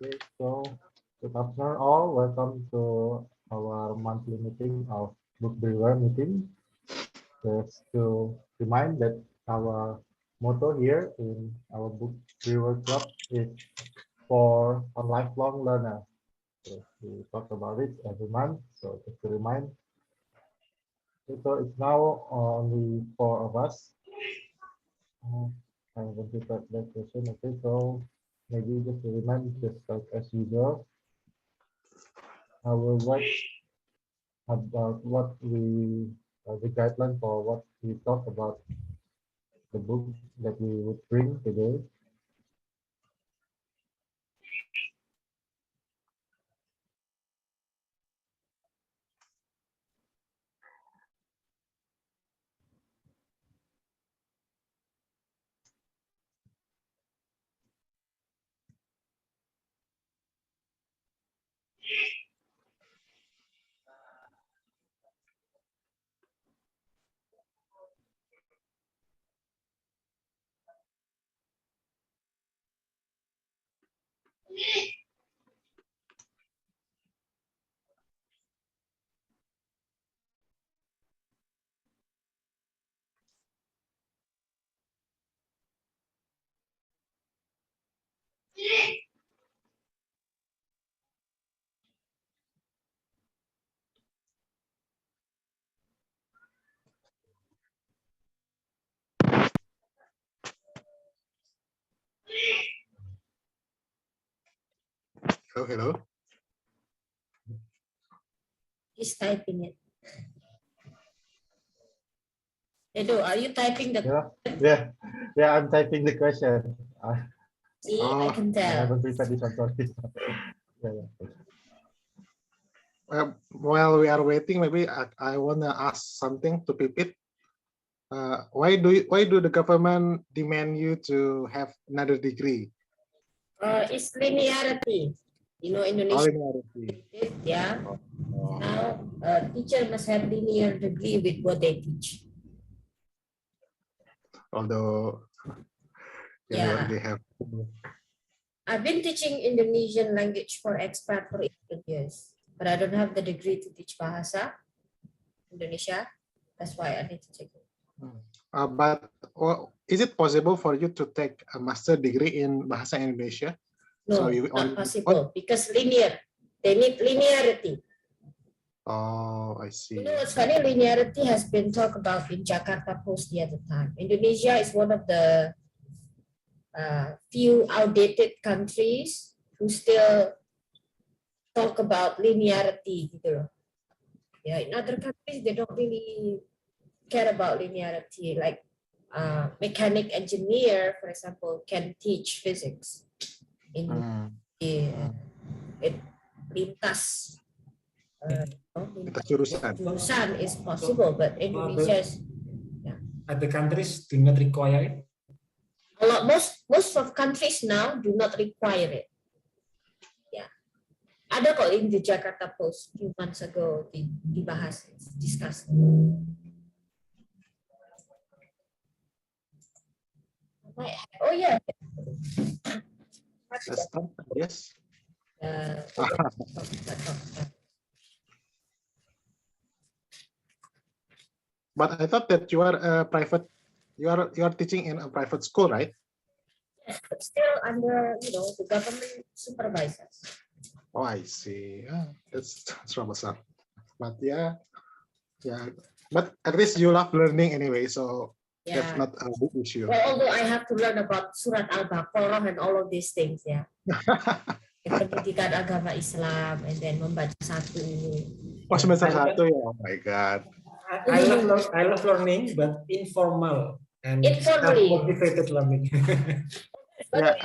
Okay, so good afternoon all. Welcome to our monthly meeting of Book Brewer meeting. Just to remind that our motto here in our Book Brewer Club is for a lifelong learner. So we talk about it every month. So just to remind, so it's now only four of us. I want to start that question. Okay, so maybe just to remind, just like as usual, I will write about what we the guideline for what we talk about the book that we would bring today. Hello, hello. He's typing it. Edo, are you typing the? Yeah. I'm typing the question. See, Oh, I can I tell. haven't prepared this one. Sorry. yeah. while we are waiting, maybe I want to ask something to Pipit. Why do the government demand you to have another degree? It's linearity. You know, All Indonesia, in reality. yeah. Oh, Now, a teacher must have linear degree with what they teach. although they Yeah. already have. I've been teaching Indonesian language for expat for 8 years, but I don't have the degree to teach Bahasa Indonesia. That's why I need to take it. But is it possible for you to take a master degree in Bahasa Indonesia? No, not possible because linear. They need linearity. Oh, I see. You know what's funny? Linearity has been talked about in Jakarta Post the other time. Indonesia is one of the few outdated countries who still talk about linearity. Yeah, in other countries they don't really care about linearity. Like mechanic engineer, for example, can teach physics in it lintas. Jurusan is possible, but Indonesia is. Other countries do not require it. A lot, most of countries now do not require it. Yeah, ada kok in the Jakarta Post few months ago dibahas, discussed. Oh yeah. Yes. But I thought that you are a private. You are teaching in a private school, right? Yes, but still under the government supervisors. Oh, I see. That's troublesome. But yeah. But at least you love learning anyway, so that's not a big issue. Well, although I have to learn about Surat Al-Baqarah and all of these things, yeah. Pendidikan agama Islam, and then membaca satu. Oh, semester satu ya. Oh my God. I love learning, but informal and motivated learning. Yeah,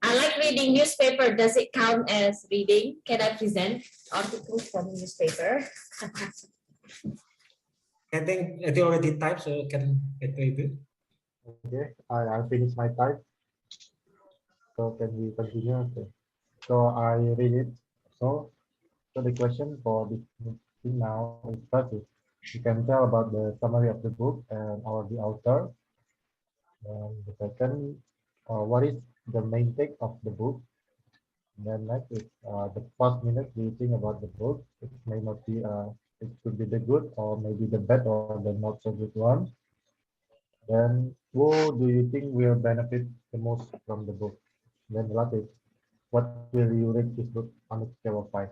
I like reading newspaper. Does it count as reading? Can I present articles from newspaper? I think it already typed, so can it do? Okay, I finished my type. So can we continue? Okay. So I read it. So the question for this thing now is first is you can tell about the summary of the book and or the author. And the second, what is the main take of the book? Then next is the first minute. Do you think about the book? It may not be it could be the good or maybe the bad or the not so good one. Then who do you think will benefit the most from the book? Then what is what will you rate this book on a scale of 5?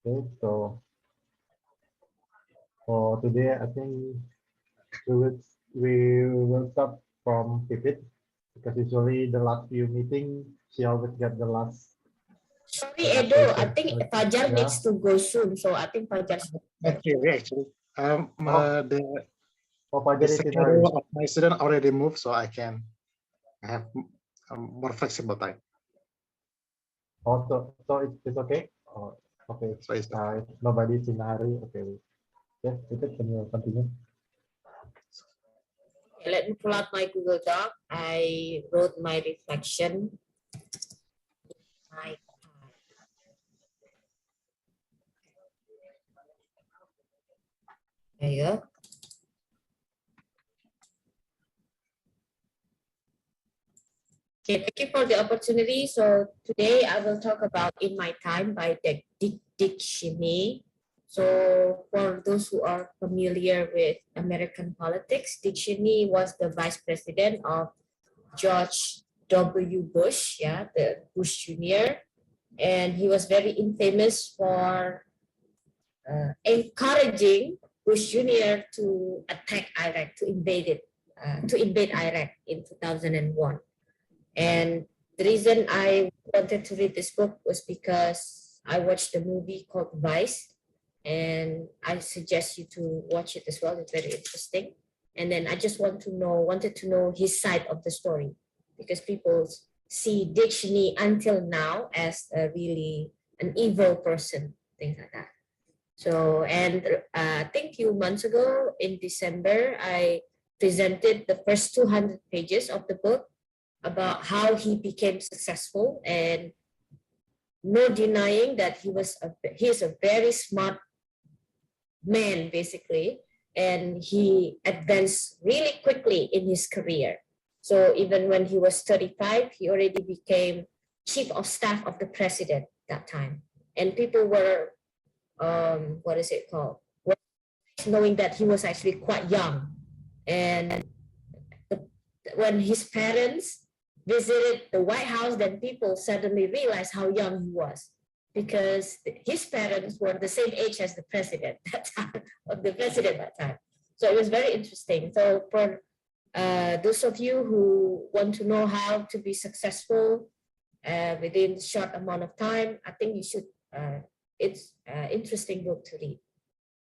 Okay, so for today, I think we will we will start from Pipit because usually the last few meeting she always get the last Sorry, Edo, I question. think Fajar Yeah. needs to go soon, so I think Fajar should. Not really, actually. Oh, The oh, Pak the Jari Sinari. schedule of my student already moved, so I can have more flexible time. So it's okay. Oh, okay. So it's If nobody Sinari, okay. Yes, Pipit, can you continue? Okay, let me pull out my Google Doc. I wrote my reflection. My There you go. Okay, thank you for the opportunity. So today I will talk about In My Time by Dick Cheney. So for those who are familiar with American politics, Dick Cheney was the vice president of George W. Bush, the Bush Jr. And he was very infamous for encouraging Bush Jr. to attack Iraq, to invade Iraq in 2001. And the reason I wanted to read this book was because I watched a movie called Vice, and I suggest you to watch it as well. It's very interesting. And then I just wanted to know his side of the story, because people see Dick Cheney until now as a really an evil person, things like that. So, and I think a few months ago in December, I presented the first 200 pages of the book about how he became successful, and no denying that he's a very smart man basically, and he advanced really quickly in his career. So even when he was 35, he already became chief of staff of the president that time, and people were what is it called, knowing that he was actually quite young. And when his parents visited the White House, then people suddenly realized how young he was, because his parents were the same age as the president that time, of the president that time. So it was very interesting. So for those of you who want to know how to be successful within a short amount of time, I think you should. It's an interesting book to read,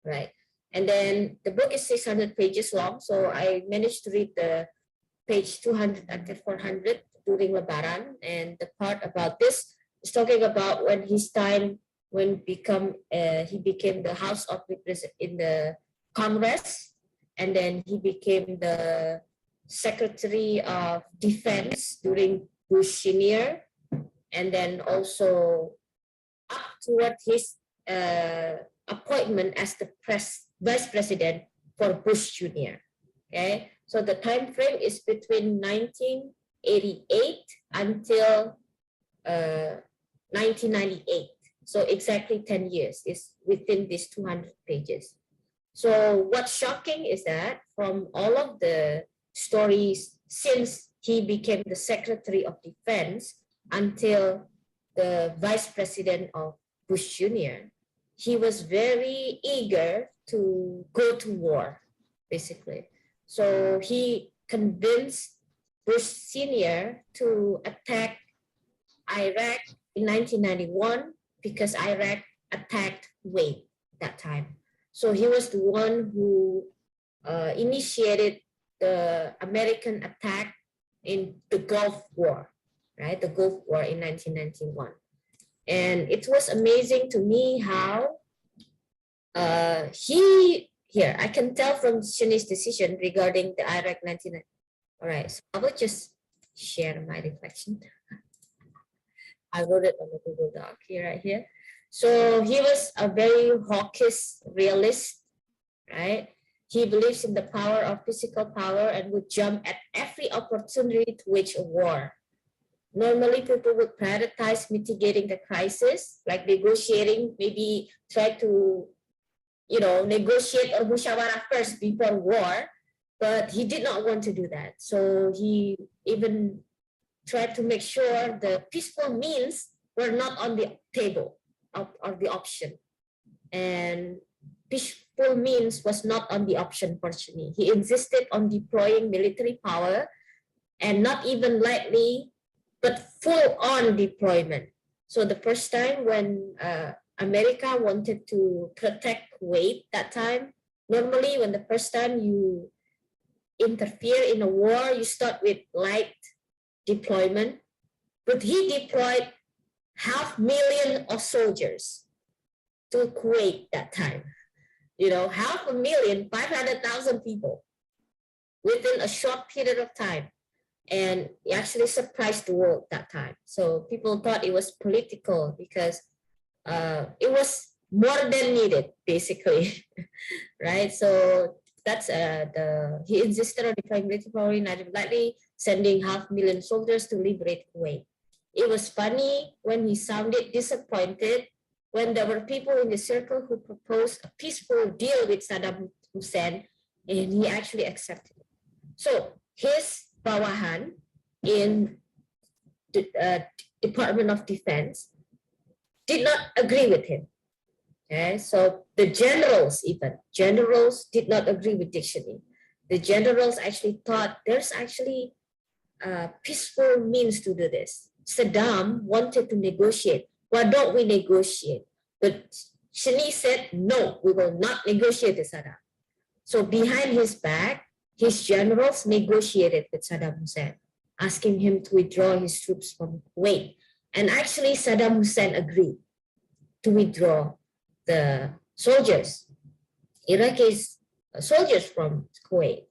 right? And then the book is 600 pages long, so I managed to read the page 200 until 400 during Lebaran. And the part about this is talking about when his time, when he became the House of Representatives in the Congress, and then he became the Secretary of Defense during Bush Senior, and then also up toward his appointment as the vice president for Bush Jr. Okay, so the time frame is between 1988 until 1998. So exactly 10 years is within these 200 pages. So what's shocking is that from all of the stories since he became the Secretary of Defense until the Vice President of Bush Jr., he was very eager to go to war, basically. So he convinced Bush Sr. to attack Iraq in 1991 because Iraq attacked Kuwait that time. So he was the one who initiated the American attack in the Gulf War, right? The Gulf War in 1991. And it was amazing to me how here, I can tell from Shuni's decision regarding the Iraq 1990. All right, so I will just share my reflection. I wrote it on the Google Doc here, right here. So he was a very hawkish realist, right? He believes in the power of physical power and would jump at every opportunity to wage a war. Normally, people would prioritize mitigating the crisis, like negotiating, maybe try to, negotiate or musyawarah first before war. But he did not want to do that. So he even tried to make sure the peaceful means were not on the table or the option. And peaceful means was not on the option, fortunately. He insisted on deploying military power, and not even lightly, but full-on deployment. So the first time when America wanted to protect Kuwait that time, normally when the first time you interfere in a war, you start with light deployment, but he deployed 500,000 of soldiers to Kuwait that time. 500,000, 500,000 people within a short period of time. And it actually surprised the world that time. So people thought it was political because it was more than needed, basically, right? So that's he insisted on deploying military power in lightly, sending 500,000 soldiers to liberate Kuwait. It was funny when he sounded disappointed when there were people in the circle who proposed a peaceful deal with Saddam Hussein, and he actually accepted it. So his bawahan in the Department of Defense did not agree with him. Okay, so the generals did not agree with Dictionary. The generals actually thought there's actually peaceful means to do this. Saddam wanted to negotiate. Why don't we negotiate? But Shani said, no, we will not negotiate with Saddam. So behind his back, his generals negotiated with Saddam Hussein, asking him to withdraw his troops from Kuwait. And actually, Saddam Hussein agreed to withdraw the soldiers, Iraqi soldiers from Kuwait.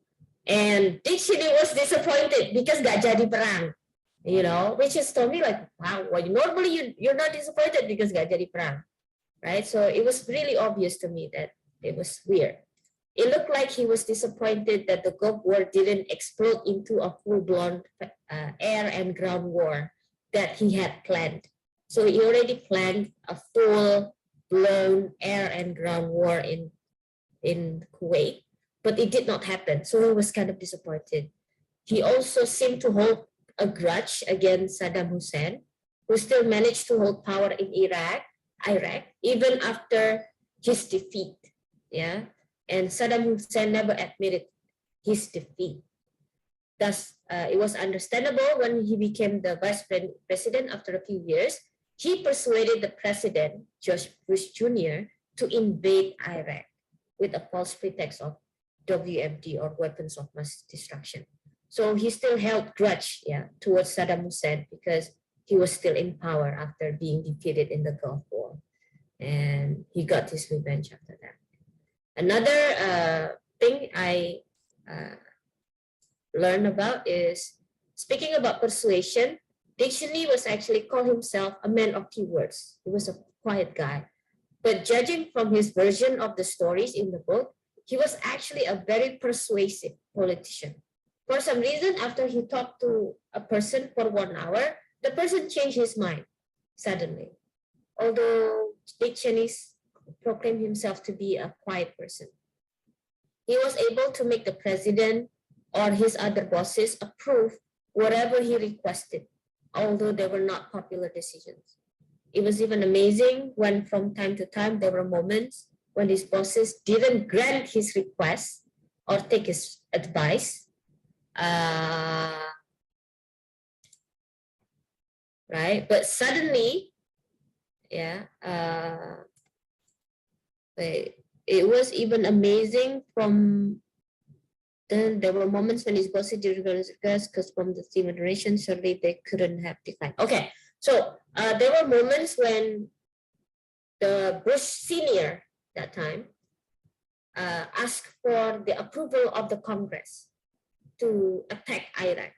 And Dictionary was disappointed because gak jadi perang, which is told me like, wow, well, normally you're not disappointed because gak jadi perang, right? So it was really obvious to me that it was weird. It looked like he was disappointed that the Gulf War didn't explode into a full-blown air and ground war that he had planned. So he already planned a full-blown air and ground war in Kuwait, but it did not happen. So he was kind of disappointed. He also seemed to hold a grudge against Saddam Hussein, who still managed to hold power in Iraq, even after his defeat. Yeah. And Saddam Hussein never admitted his defeat. Thus, it was understandable when he became the vice president after a few years, he persuaded the president, George Bush Jr., to invade Iraq with a false pretext of WMD or weapons of mass destruction. So he still held grudge towards Saddam Hussein because he was still in power after being defeated in the Gulf War. And he got his revenge after that. Another thing I learned about is, speaking about persuasion, Dictionary was actually called himself a man of few words. He was a quiet guy. But judging from his version of the stories in the book, he was actually a very persuasive politician. For some reason, after he talked to a person for 1 hour, the person changed his mind suddenly. Although Dictionary proclaimed himself to be a quiet person, he was able to make the president or his other bosses approve whatever he requested, although they were not popular decisions. It was even amazing when from time to time there were moments when his bosses didn't grant his request or take his advice. Right? But suddenly, it was even amazing from then there were moments when his bosses didn't grant his request because from the theme generation, surely they couldn't have declined. Okay, so there were moments when the Bush senior that time asked for the approval of the Congress to attack Iraq,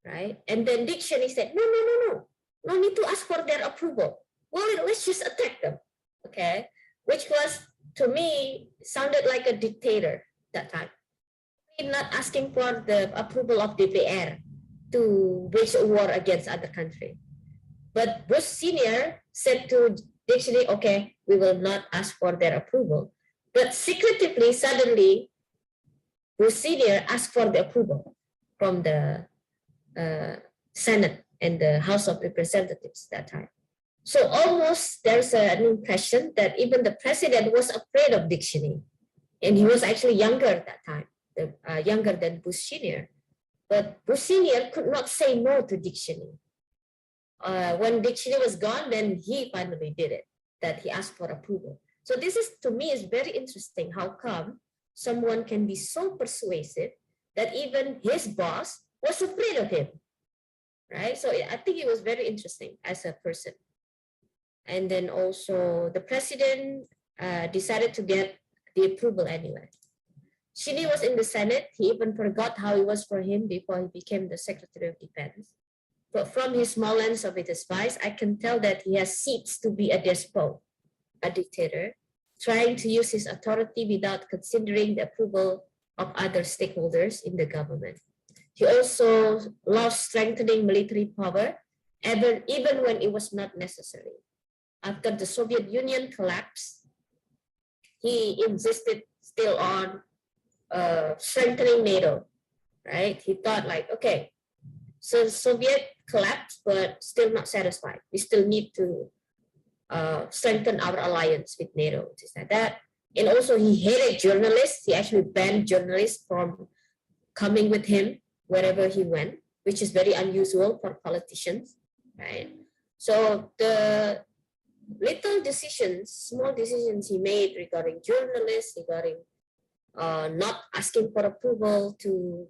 right? And then Dick Cheney said, no need to ask for their approval. Well, let's just attack them, okay? Which was, to me, sounded like a dictator that time. Not asking for the approval of DPR to wage a war against other country. But Bush Sr. said to Dictionary, okay, we will not ask for their approval. But secretively, suddenly, Bush Sr. asked for the approval from the Senate and the House of Representatives that time. So almost there's an impression that even the president was afraid of Dick Cheney. And he was actually younger at that time, younger than Bush Sr. But Bush Sr. could not say no to Dick Cheney. When Dick Cheney was gone, then he finally did it, that he asked for approval. So this is, to me, is very interesting. How come someone can be so persuasive that even his boss was afraid of him, right? So I think it was very interesting as a person. And then also the president decided to get the approval anyway. Cheney was in the Senate. He even forgot how it was for him before he became the Secretary of Defense. But from his small lens of his advice, I can tell that he has seeks to be a despot, a dictator, trying to use his authority without considering the approval of other stakeholders in the government. He also loves strengthening military power, even when it was not necessary. After the Soviet Union collapsed, he insisted still on strengthening NATO, right? He thought like, okay, so Soviet collapsed, but still not satisfied. We still need to strengthen our alliance with NATO, things like that. And also he hated journalists. He actually banned journalists from coming with him wherever he went, which is very unusual for politicians, right? So the little decisions, small decisions he made regarding journalists, regarding not asking for approval to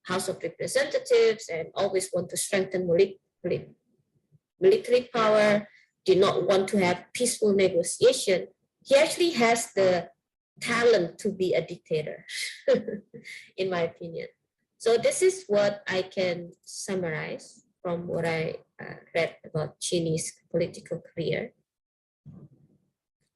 House of Representatives, and always want to strengthen military power, did not want to have peaceful negotiation. He actually has the talent to be a dictator, in my opinion. So this is what I can summarize from what I read about Cheney's political career.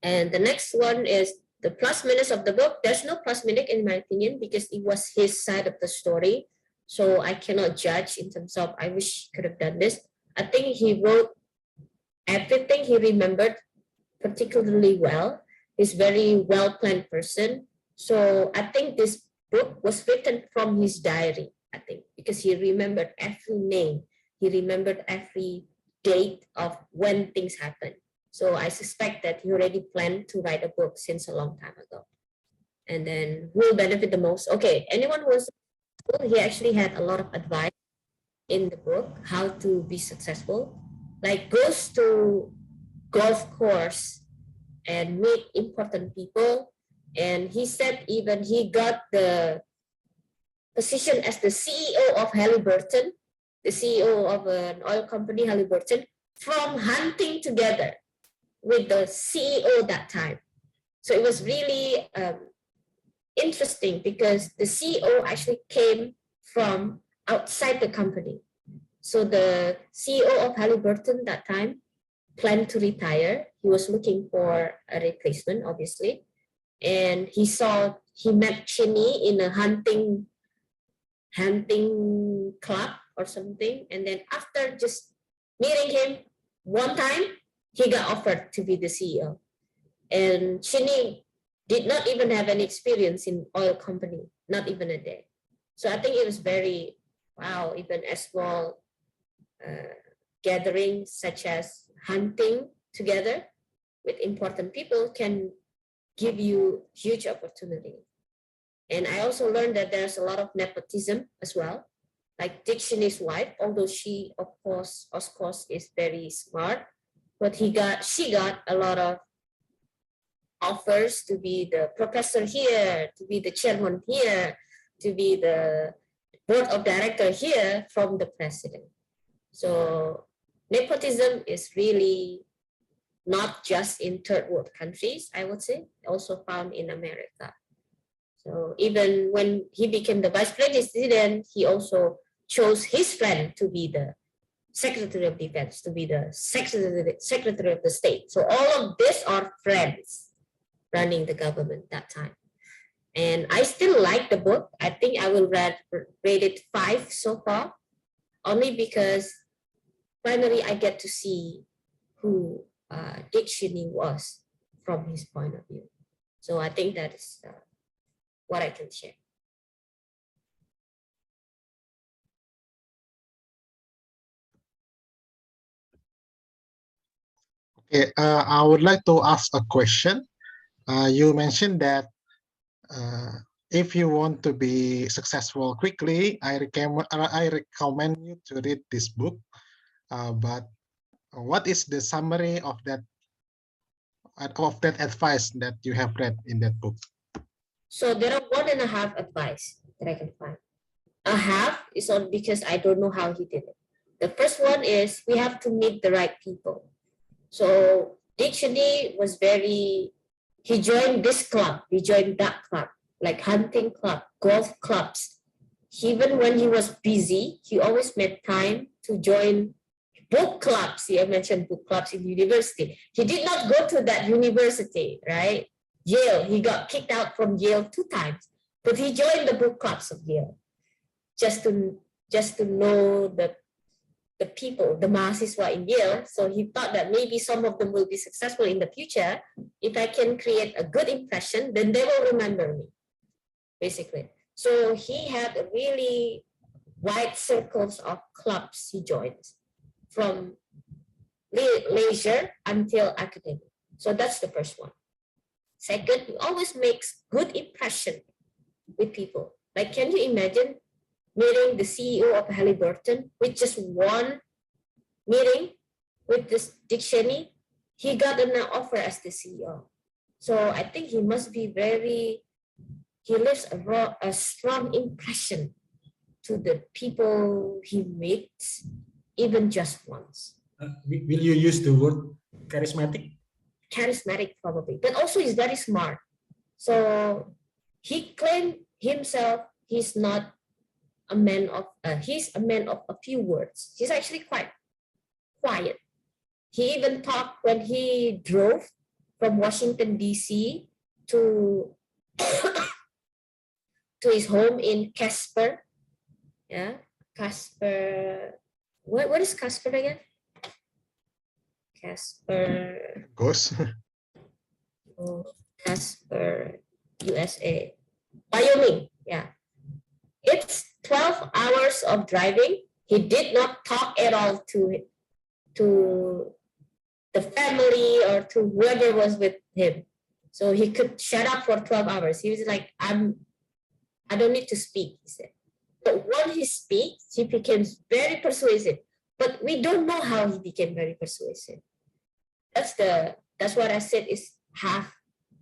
And the next one is the plus minus of the book. There's no plus minus in my opinion because it was his side of the story. So I cannot judge in terms of, I wish he could have done this. I think he wrote everything he remembered particularly well. He's very well-planned person. So I think this book was written from his diary, I think, because he remembered every name. He remembered every date of when things happened. So I suspect that he already planned to write a book since a long time ago. And then who will benefit the most? Okay, anyone who was, he actually had a lot of advice in the book, how to be successful. Like goes to golf course and meet important people. And he said even he got the position as the CEO of Halliburton, the CEO of an oil company, Halliburton, from hunting together with the CEO that time. So it was really interesting because the CEO actually came from outside the company. So the CEO of Halliburton that time planned to retire. He was looking for a replacement, obviously. And he met Cheney in a hunting club or something. And then after just meeting him one time, he got offered to be the CEO. And Cheney did not even have any experience in oil company, not even a day. So I think it was very, wow, even a small gathering such as hunting together with important people can give you huge opportunity. And I also learned that there's a lot of nepotism as well. Like Dick Cheney's wife, although she of course is very smart, but she got a lot of offers to be the professor here, to be the chairman here, to be the board of director here from the president. So nepotism is really not just in third world countries, I would say, also found in America. So even when he became the vice president, he also chose his friend to be the Secretary of Defense, to be the Secretary of the State. So all of these are friends running the government that time. And I still like the book. I think I will rate it 5 so far, only because finally I get to see who Dick Cheney was from his point of view. So I think that is what I can share. Okay, I would like to ask a question. You mentioned that if you want to be successful quickly, I recommend you to read this book. But what is the summary of that advice that you have read in that book? So there are 1.5 advice that I can find. A half is on because I don't know how he did it. The first one is we have to meet the right people. So Dick Cheney was he joined this club, he joined that club, like hunting club, golf clubs. Even when he was busy, he always made time to join book clubs. He mentioned book clubs in university. He did not go to that university, right? Yale, he got kicked out from Yale 2 times, but he joined the book clubs of Yale just to know the people, the masses who are in Yale. So he thought that maybe some of them will be successful in the future. If I can create a good impression, then they will remember me, basically. So he had a really wide circles of clubs he joined, from leisure until academic. So that's the first one. Second, he always makes good impression with people. Like, can you imagine meeting the CEO of Halliburton with just one meeting with this Dick Cheney? He got an offer as the CEO. So I think he must be he leaves a strong impression to the people he meets, even just once. Will you use the word charismatic? Charismatic, probably, but also he's very smart. So he claimed himself he's not a man of he's a man of a few words. He's actually quite quiet. He even talked when he drove from Washington D.C. to to his home in Casper. Yeah, Casper. What is Casper again? Casper. Ghost. Oh, Casper, USA, Wyoming. Yeah, it's 12 hours of driving. He did not talk at all to the family or to whoever was with him. So he could shut up for 12 hours. He was like, I don't need to speak, he said. But when he speaks, he becomes very persuasive. But we don't know how he became very persuasive. That's what I said is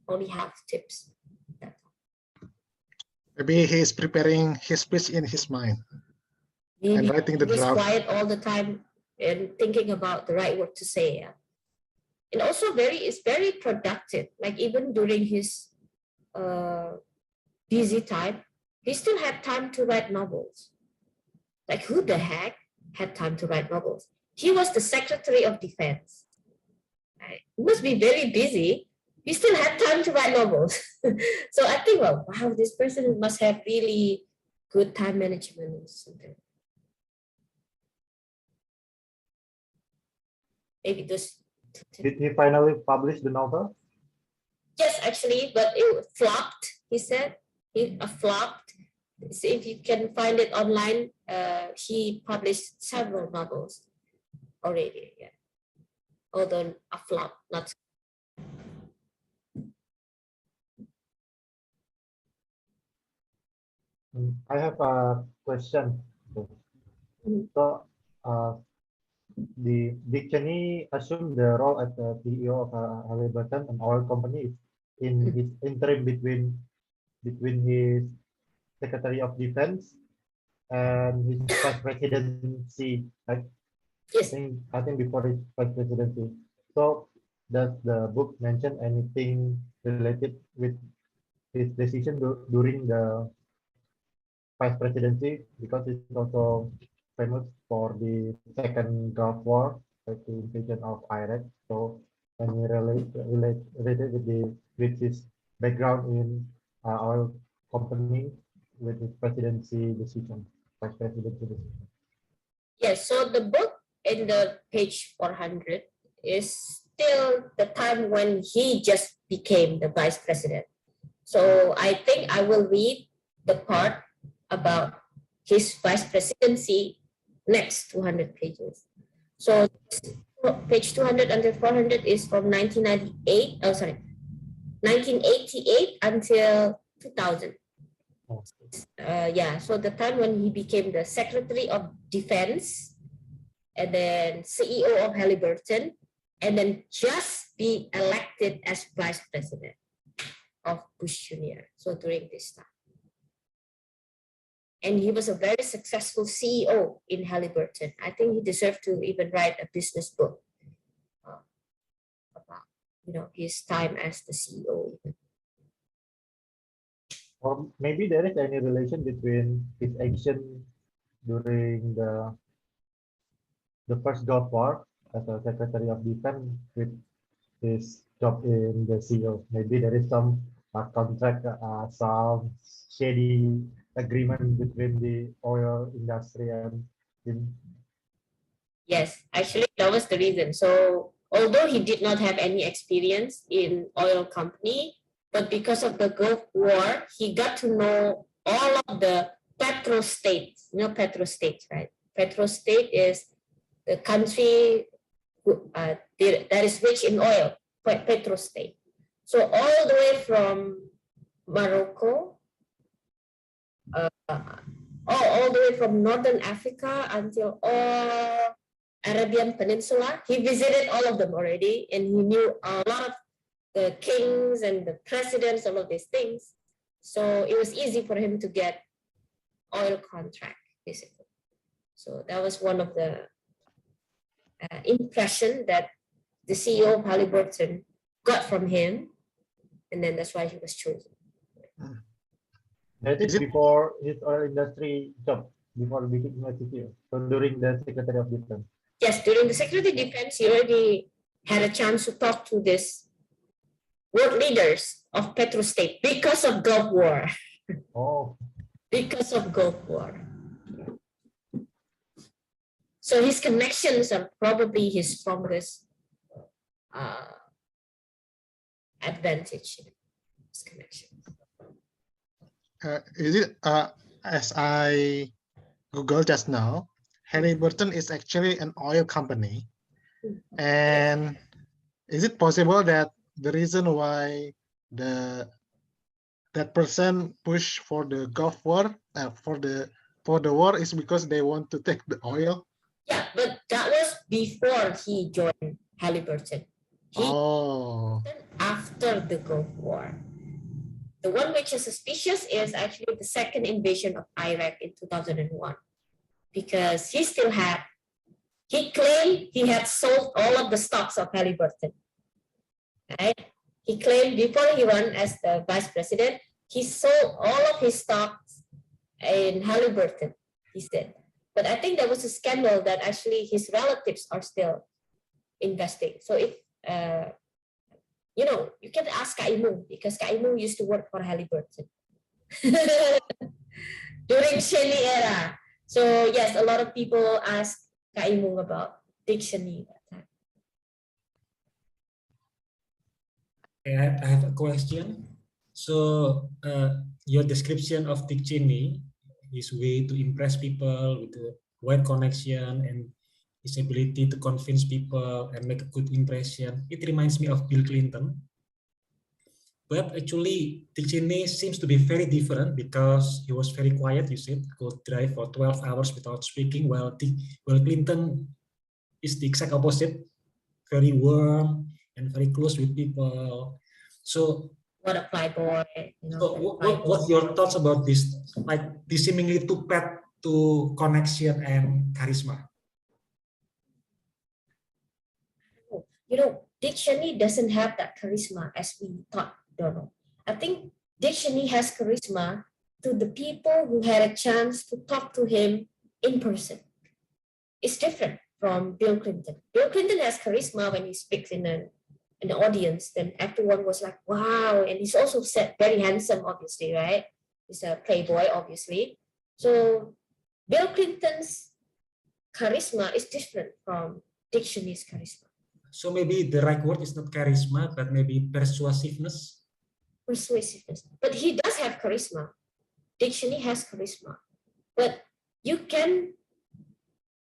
only half tips. Maybe he's preparing his speech in his mind and writing the he was draft. quiet all the time and thinking about the right word to say. Yeah. And also it's very productive. Like even during his busy time, he still had time to write novels. Like who the heck had time to write novels? He was the Secretary of Defense. Right? He must be very busy. He still had time to write novels. So I think, well, wow, this person must have really good time management or something. Maybe this. Did he finally publish the novel? Yes, actually, but it flopped. He said it flopped. So if you can find it online, he published several novels already. Yeah, although a flop, not. I have a question. Mhm. So, the Dick Cheney assumed the role as the CEO of Halliburton, an oil company, in his interim between his Secretary of Defense and his vice presidency. Yes. I think before his vice presidency. So, does the book mention anything related with his decision during the vice presidency? Because it's also famous for the second Gulf War, like the invasion of Iraq. So, can you related with his background in oil company with his presidency decision, vice presidency decision. Yes, so the book in the page 400 is still the time when he just became the vice president. So I think I will read the part about his vice presidency next 200 pages. So page 200 until 400 is from 1998, 1988 until 2000. Yeah, so the time when he became the Secretary of Defense and then CEO of Halliburton, and then just be elected as Vice President of Bush Jr. So during this time. And he was a very successful CEO in Halliburton. I think he deserved to even write a business book about, his time as the CEO. Or maybe there is any relation between his action during the first Gulf War as a Secretary of Defense with his job in the CEO. Maybe there is some contract, some shady agreement between the oil industry and him. Yes, actually that was the reason. So although he did not have any experience in oil company, but because of the Gulf War, he got to know all of the petrostates. You know petrostates, right? Petrostate is the country that is rich in oil, petrostate. So all the way from Morocco, all the way from Northern Africa until all Arabian Peninsula. He visited all of them already, and he knew a lot of the kings and the presidents, all of these things. So it was easy for him to get oil contract, basically. So that was one of the impression that the CEO of Halliburton got from him, and then that's why he was chosen. That is before his oil industry job, before becoming a CEO. So during the Secretary of Defense. Yes, during the Secretary of Defense, he already had a chance to talk to this world leaders of petrostate because of Gulf War. Oh. Because of Gulf War. So his connections are probably his strongest advantage. His connections. Is it as I Googled just now, Halliburton is actually an oil company, and is it possible that the reason why that person pushed for the Gulf War for the war is because they want to take the oil? Yeah, but that was before he joined Halliburton. After the Gulf War. The one which is suspicious is actually the second invasion of Iraq in 2001, because he claimed he had sold all of the stocks of Halliburton. Right? He claimed before he ran as the vice president, he sold all of his stocks in Halliburton, he said. But I think there was a scandal that actually his relatives are still investing. So if, you can ask Kaimu, because Kaimu used to work for Halliburton during Shelley era. So yes, a lot of people ask Kaimu about Dick Cheney that time. I have a question. So your description of Dick Cheney, his way to impress people with the wide connection and his ability to convince people and make a good impression, it reminds me of Bill Clinton. But actually, Dick Cheney seems to be very different because he was very quiet, you said, could drive for 12 hours without speaking, while Clinton is the exact opposite, very warm and very close with people. So what a playboy. So what's your thoughts about this, like this seemingly two path to connection and charisma? Dick Cheney doesn't have that charisma as we thought, Donald. I think Dick Cheney has charisma to the people who had a chance to talk to him in person. It's different from Bill Clinton. Bill Clinton has charisma when he speaks in a in the audience, then everyone was like, wow. And he's also said very handsome, obviously, right? He's a playboy, obviously. So Bill Clinton's charisma is different from Dick Cheney's charisma. So maybe the right word is not charisma, but maybe persuasiveness. Persuasiveness. But he does have charisma. Dick Cheney has charisma. But you can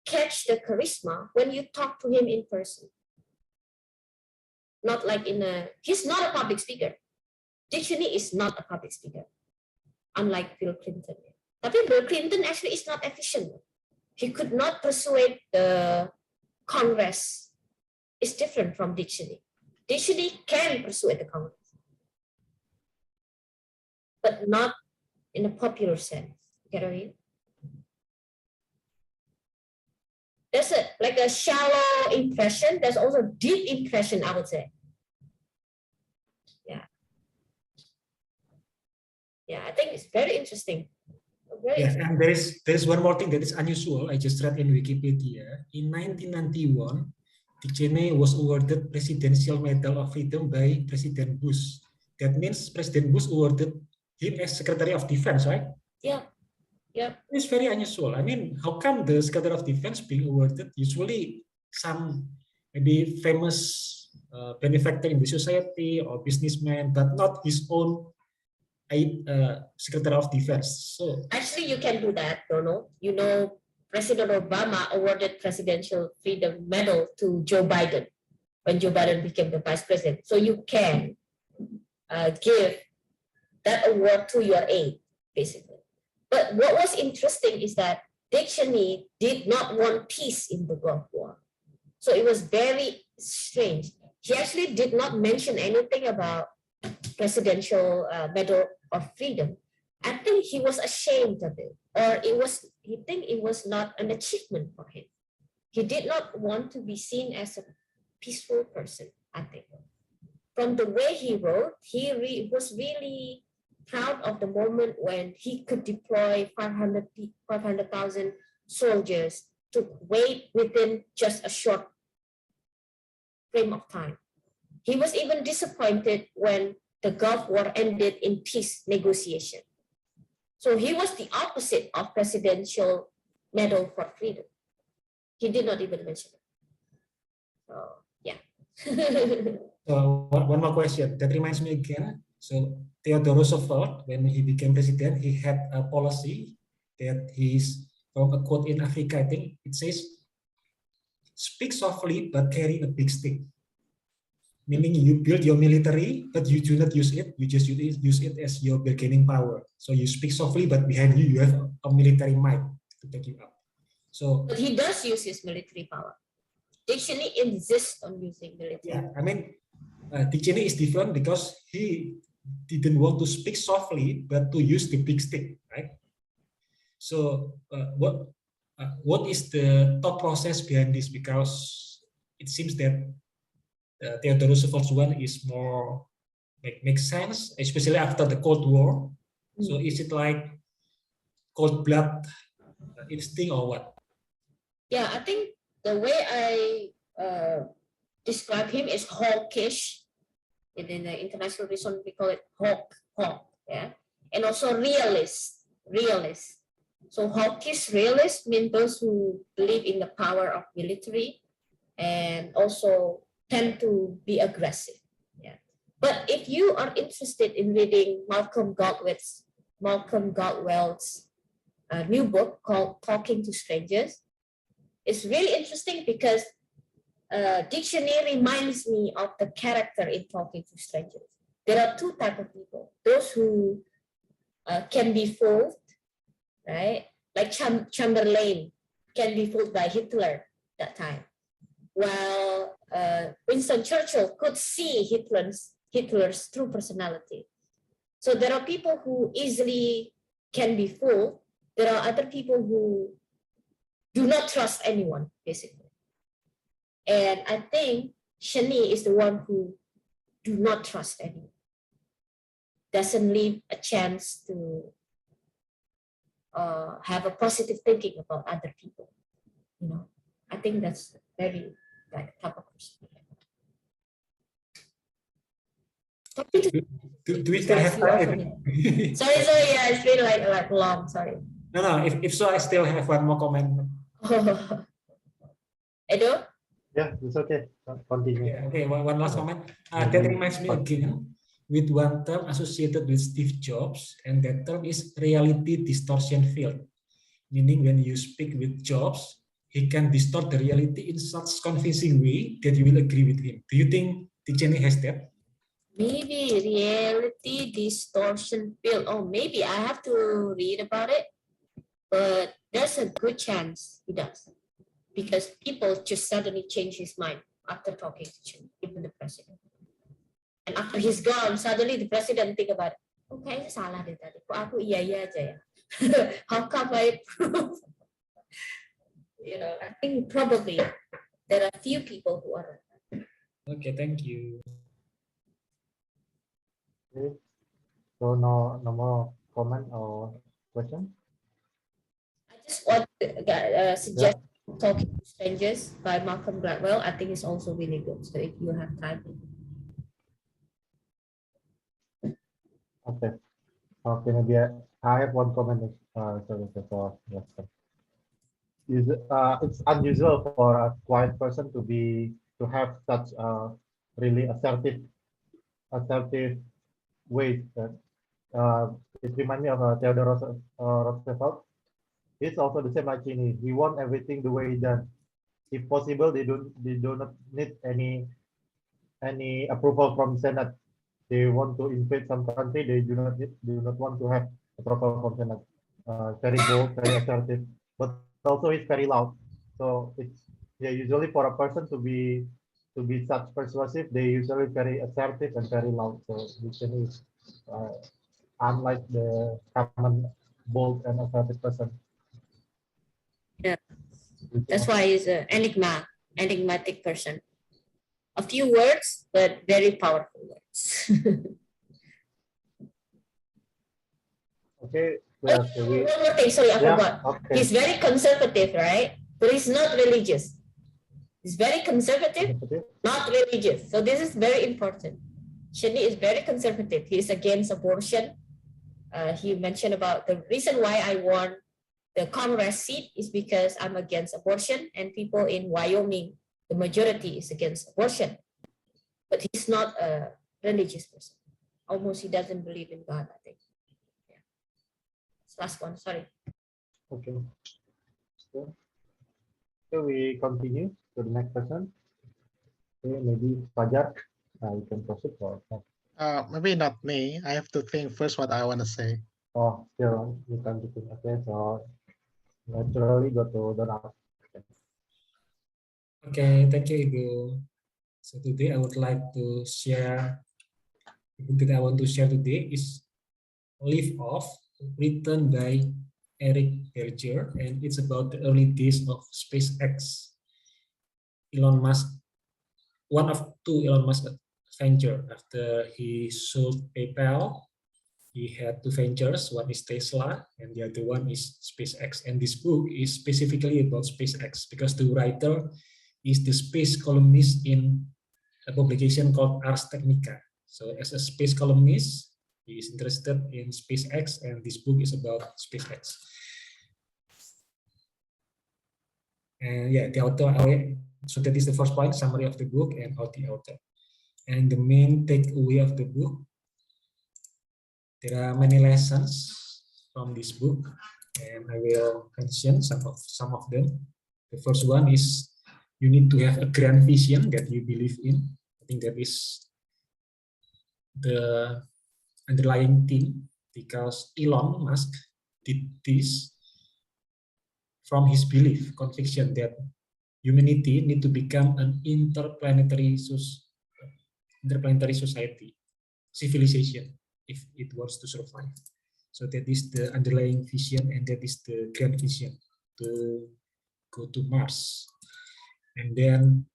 catch the charisma when you talk to him in person. Not like he's not a public speaker. Dick Cheney is not a public speaker, unlike Bill Clinton. But Bill Clinton actually is not efficient. He could not persuade the Congress. It's different from Dick Cheney. Dick Cheney can persuade the Congress, but not in a popular sense. You get what I mean? There's like a shallow impression. There's also deep impression, I would say. Yeah. Yeah, I think it's very interesting. Yes, and there is one more thing that is unusual. I just read in Wikipedia. In 1991, Dick Cheney was awarded Presidential Medal of Freedom by President Bush. That means President Bush awarded him as Secretary of Defense, right? Yeah. Yeah. It's very unusual. I mean, how come the Secretary of Defense being awarded? Usually some maybe famous benefactor in the society or businessman, but not his own Secretary of Defense. So actually, you can do that, Donald. You know, President Obama awarded Presidential Freedom Medal to Joe Biden when Joe Biden became the vice president. So you can give that award to your aide, basically. But what was interesting is that Dick Cheney did not want peace in the Gulf War. So it was very strange. He actually did not mention anything about Presidential Medal of Freedom. I think he was ashamed of it, or he think it was not an achievement for him. He did not want to be seen as a peaceful person, I think. From the way he wrote, he was really proud of the moment when he could deploy 500,000 soldiers to wait within just a short frame of time. He was even disappointed when the Gulf War ended in peace negotiation. So he was the opposite of Presidential Medal for Freedom. He did not even mention it. So, yeah. So one more question. That reminds me again. So Theodore Roosevelt, when he became president, he had a policy that he's from a quote in Africa, I think it says, "Speak softly but carry a big stick." Meaning you build your military, but you do not use it. You just use it as your bargaining power. So you speak softly, but behind you, you have a military might to back you up. So, but he does use his military power. Dick Cheney insists on using military. Yeah, I mean, Dick Cheney is different because he didn't want to speak softly, but to use the big stick, right? So what is the thought process behind this? Because it seems that Theodore Roosevelt's one is more makes sense, especially after the Cold War. So is it like cold blood instinct or what? Yeah, I think the way I describe him is hawkish. In the international reason, we call it hawk, yeah, and also realist. So hawkish, realist mean those who believe in the power of military, and also tend to be aggressive. Yeah. But if you are interested in reading Malcolm Gladwell's new book called Talking to Strangers, it's really interesting because Dick Cheney reminds me of the character in Talking to Strangers. There are two types of people: those who can be fooled, right? Like Chamberlain can be fooled by Hitler that time, while Winston Churchill could see Hitler's true personality. So there are people who easily can be fooled. There are other people who do not trust anyone, basically. And I think Cheney is the one who do not trust anyone. Doesn't leave a chance to have a positive thinking about other people. You know, I think that's very like type of person. Do we still have time? Sorry, yeah, it's been like long, sorry. No, if so, I still have one more comment. Edo? Yeah, it's okay. Continue. Okay, one last comment. That Maybe reminds me again with one term associated with Steve Jobs, and that term is reality distortion field. Meaning when you speak with Jobs, he can distort the reality in such convincing way that you will agree with him. Do you think Ticeni has that? Maybe reality distortion field. Oh, maybe I have to read about it, but there's a good chance he does, because people just suddenly change his mind after talking to him, even the president. And after he's gone, suddenly the president think about it. Oh, kayaknya salah deh tadi. Kok aku iya aja ya? How come I prove? I think probably there are few people who are. Okay, thank you. Okay. So no more comment or question. I just want to suggest Talking to Strangers by Malcolm Gladwell. I think it's also really good. So if you have time. Okay. Okay, maybe I have one comment. Sorry for it's unusual for a quiet person to have such really assertive ways that it reminds me of Theodore Roosevelt. He's also the same like Cheney. He want everything the way he done. If possible, they do not need any approval from Senate. They want to invade some country, they do not want to have approval from Senate. Very bold, very assertive, but also it's very loud. So it's usually for a person to be such persuasive, they usually very assertive and very loud. So usually uh, unlike the common bold and assertive person. Yeah, that's why he's an enigmatic person. A few words, but very powerful words. Okay. One more thing, sorry, I forgot. Okay. He's very conservative, right? But he's not religious. He's very conservative, not religious. So this is very important. Shani is very conservative. He is against abortion. He mentioned about the reason why I won the Congress seat is because I'm against abortion, and people in Wyoming, the majority is against abortion. But he's not a religious person. Almost he doesn't believe in God, I think. Yeah. Last one, sorry. Okay. So we continue to the next person. Okay, maybe Fajar. You can proceed for that. Maybe not me. I have to think first what I want to say. Oh, still you can do it. Okay, so naturally go to Donald. Okay, thank you, Ibu. So today I would like to share, the book that I want to share today is Live Off, written by Eric Berger, and it's about the early days of SpaceX. Elon Musk, one of two Elon Musk venture. After he sold PayPal, he had two ventures. One is Tesla, and the other one is SpaceX. And this book is specifically about SpaceX because the writer is the space columnist in a publication called Ars Technica. So as a space columnist, he is interested in SpaceX, and this book is about SpaceX. And yeah, the author, so that is the first point, summary of the book and about the author. And the main takeaway of the book, there are many lessons from this book, and I will mention some of them. The first one is you need to have a grand vision that you believe in. I think that is the underlying thing, because Elon Musk did this from his belief, conviction that humanity need to become an interplanetary society, civilization, if it wants to survive. So that is the underlying vision, and that is the grand vision, to go to Mars. And then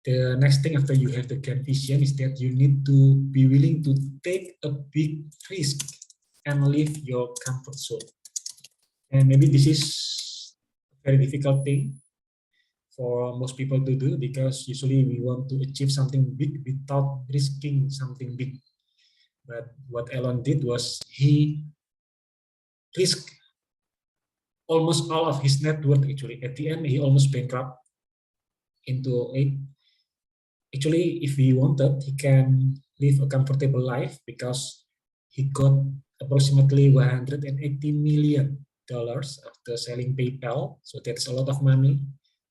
the next thing after you have the grand vision is that you need to be willing to take a big risk and leave your comfort zone. And maybe this is a very difficult thing for most people to do, because usually we want to achieve something big without risking something big. But what Elon did was he risked almost all of his net worth. Actually, at the end, he almost bankrupt into it. Actually, if he wanted, he can live a comfortable life because he got approximately $180 million after selling PayPal. So that's a lot of money.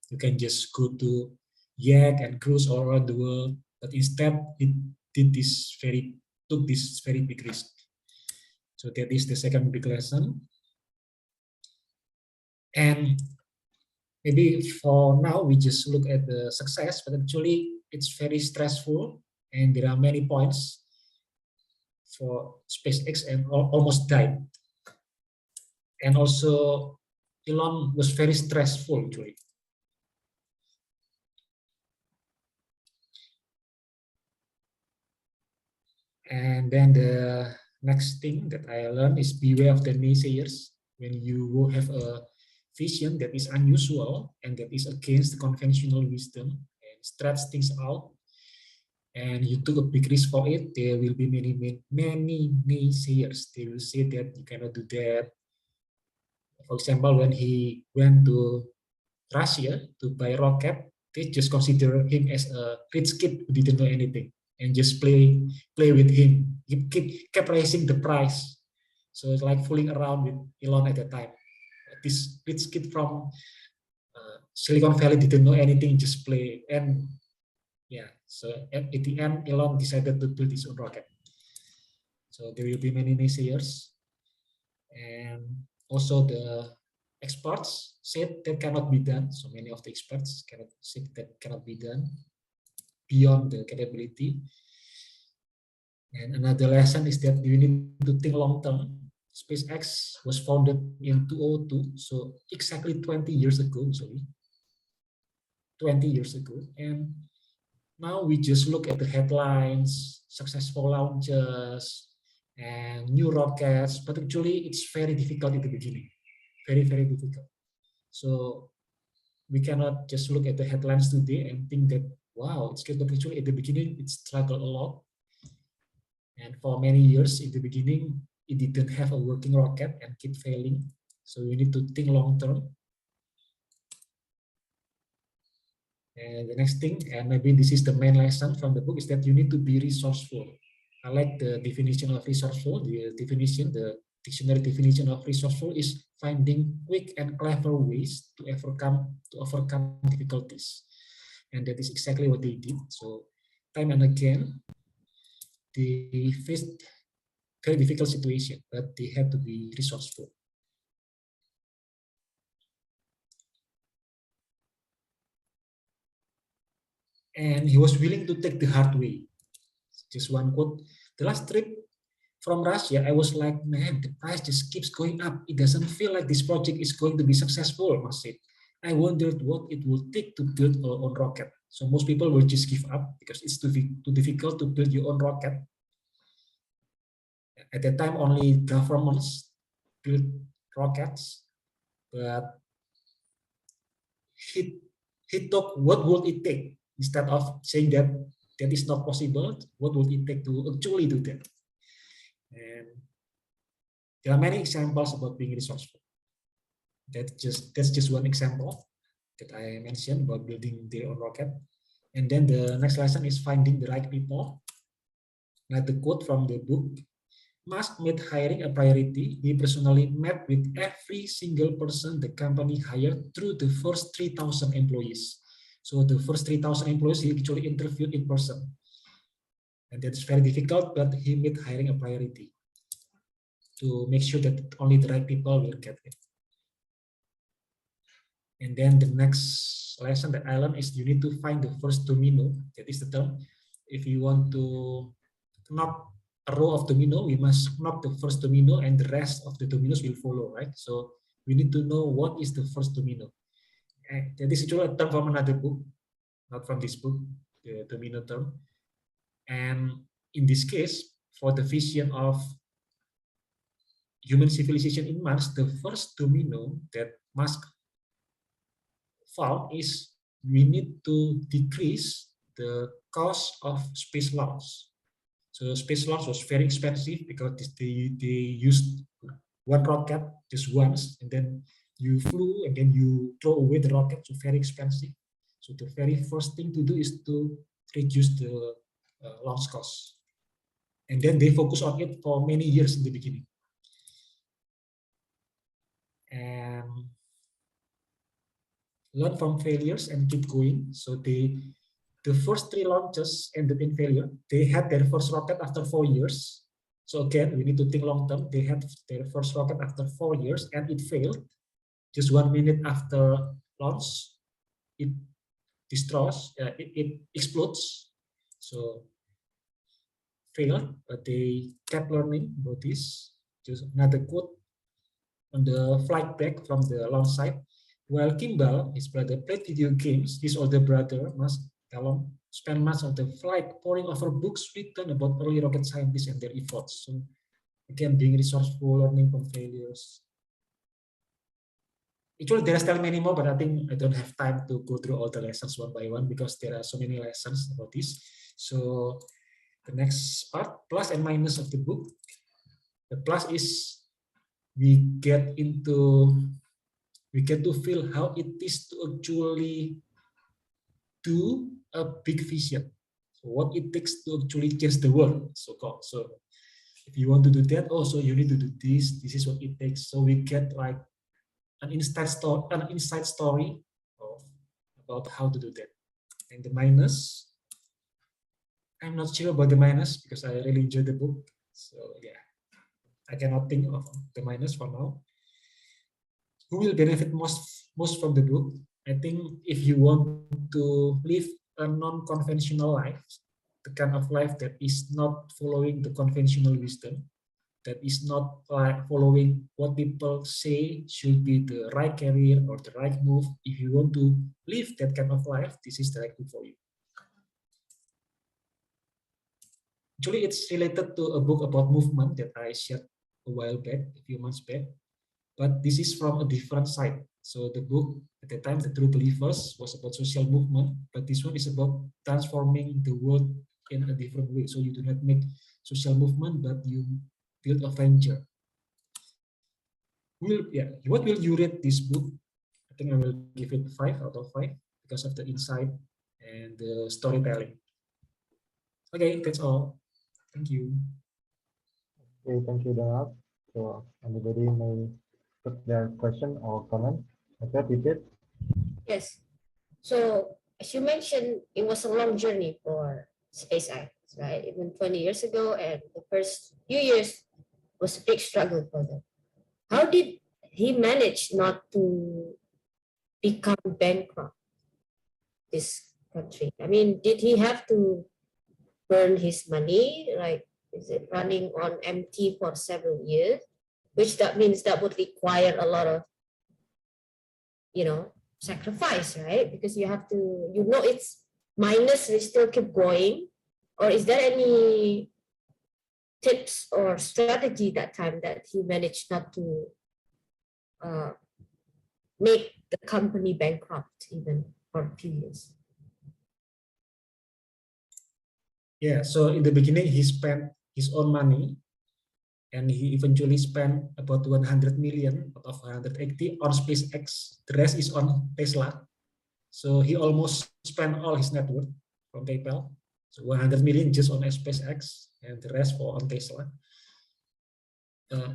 You can just go to yak and cruise all around the world. But instead, he took this very big risk. So that is the second big lesson. And maybe for now we just look at the success, but actually it's very stressful, and there are many points for SpaceX and almost died. And also Elon was very stressful actually. And then the next thing that I learned is beware of the naysayers. When you have a vision that is unusual and that is against the conventional wisdom and stretch things out, and you took a big risk for it, there will be many naysayers. They will say that you cannot do that. For example, when he went to Russia to buy a rocket, they just consider him as a rich kid who didn't know anything and just play with him. He kept raising the price. So it's like fooling around with Elon at the time. This rich kid from Silicon Valley didn't know anything, just play. And yeah, so at the end, Elon decided to build his own rocket. So there will be many naysayers. And also the experts said that cannot be done. So many of the experts said that cannot be done beyond the capability. And another lesson is that you need to think long term. SpaceX was founded in 2002, so exactly 20 years ago, 20 years ago. And now we just look at the headlines, successful launches, and new rockets, but actually it's very difficult in the beginning. Very, very difficult. So we cannot just look at the headlines today and think that, wow, it's good, but actually at the beginning it struggled a lot. And for many years in the beginning, it didn't have a working rocket and keep failing. So we need to think long term. And the next thing, and maybe this is the main lesson from the book, is that you need to be resourceful. I like the definition of resourceful. The dictionary definition of resourceful is finding quick and clever ways to overcome difficulties. And that is exactly what they did. So time and again, they faced very difficult situation, but they had to be resourceful. And he was willing to take the hard way. Just one quote: the last trip from Russia, I was like, man, the price just keeps going up. It doesn't feel like this project is going to be successful, Mas said. I wondered what it would take to build our own rocket. So most people will just give up because it's too difficult to build your own rocket. At that time, only governments built rockets, but he took what would it take instead of saying that that is not possible. What would it take to actually do that? And there are many examples about being resourceful. That's just one example that I mentioned about building their own rocket. And then the next lesson is finding the right people. Like the quote from the book, Musk made hiring a priority. He personally met with every single person the company hired through the first 3,000 employees. So the first 3,000 employees he actually interviewed in person. And that's very difficult, but he made hiring a priority to make sure that only the right people will get it. And then the next lesson that I learned is you need to find the first domino. That is the term. If you want to knock a row of domino, we must knock the first domino and the rest of the dominoes will follow, right? So we need to know what is the first domino. And that is actually a term from another book, not from this book, the domino term. And in this case, for the vision of human civilization in Mars, the first domino that Musk found is we need to decrease the cost of space launch. So space launch was very expensive because they used one rocket just once, and then you flew and then you throw away the rocket, so very expensive. So the very first thing to do is to reduce the launch cost. And then they focus on it for many years in the beginning. And learn from failures and keep going. So the first 3 launches ended in failure. They had their first rocket after 4 years. So again, we need to think long term. They had their first rocket after 4 years and it failed. Just 1 minute after launch, it destroys, it explodes. So failed, but they kept learning about this. Just another quote on the flight back from the launch site. While Kimball, his brother, played video games, his older brother, Mas Kalom, spent much of the flight poring over books written about early rocket scientists and their efforts. So again, being resourceful, learning from failures. Actually, there are still many more, but I think I don't have time to go through all the lessons one by one because there are so many lessons about this. So the next part, plus and minus of the book. The plus is we get to feel how it is to actually do a big vision. So what it takes to actually change the world. So if you want to do that, also you need to do this. This is what it takes. So we get like an inside story about how to do that. And the minus, I'm not sure about the minus because I really enjoy the book. So yeah, I cannot think of the minus for now. Who will benefit most from the book? I think if you want to live a non-conventional life, the kind of life that is not following the conventional wisdom, that is not like following what people say should be the right career or the right move. If you want to live that kind of life, this is the right book for you. Actually, it's related to a book about movement that I shared a while back, a few months back. But this is from a different side. So the book at the time, The True Believers, was about social movement, but this one is about transforming the world in a different way. So you do not make social movement, but you build a venture. What will you rate this book? I think I will give it 5 out of 5 because of the insight and the storytelling. Okay, that's all. Thank you. Okay, thank you, Donald. So anybody may put their question or comment. Okay, repeat. Yes. So as you mentioned, it was a long journey for SpaceX, right? Even 20 years ago, and the first few years was a big struggle for them. How did he manage not to become bankrupt? This country. I mean, did he have to burn his money? Like, is it running on empty for several years? Which that means that would require a lot of, sacrifice, right? Because you have to, it's minus, we still keep going. Or is there any tips or strategy that time that he managed not to make the company bankrupt even for a few years? Yeah, so in the beginning, he spent his own money and he eventually spent about 100 million out of 180 on SpaceX. The rest is on Tesla. So he almost spent all his net worth from PayPal. So 100 million just on SpaceX and the rest for on Tesla.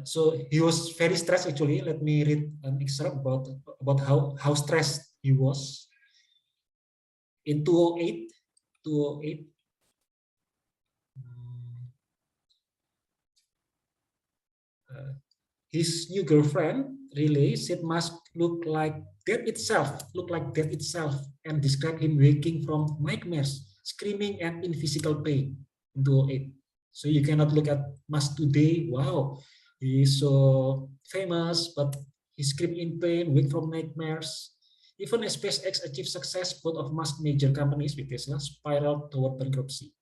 So he was very stressed actually. Let me read an excerpt about how stressed he was. In 2008, his new girlfriend Relay said Musk looked like death itself, and described him waking from nightmares, screaming and in physical pain in 2008. So you cannot look at Musk today. Wow, he is so famous, but he screamed in pain, wake from nightmares. Even as SpaceX achieved success, both of Musk's major companies with Tesla spiraled toward bankruptcy.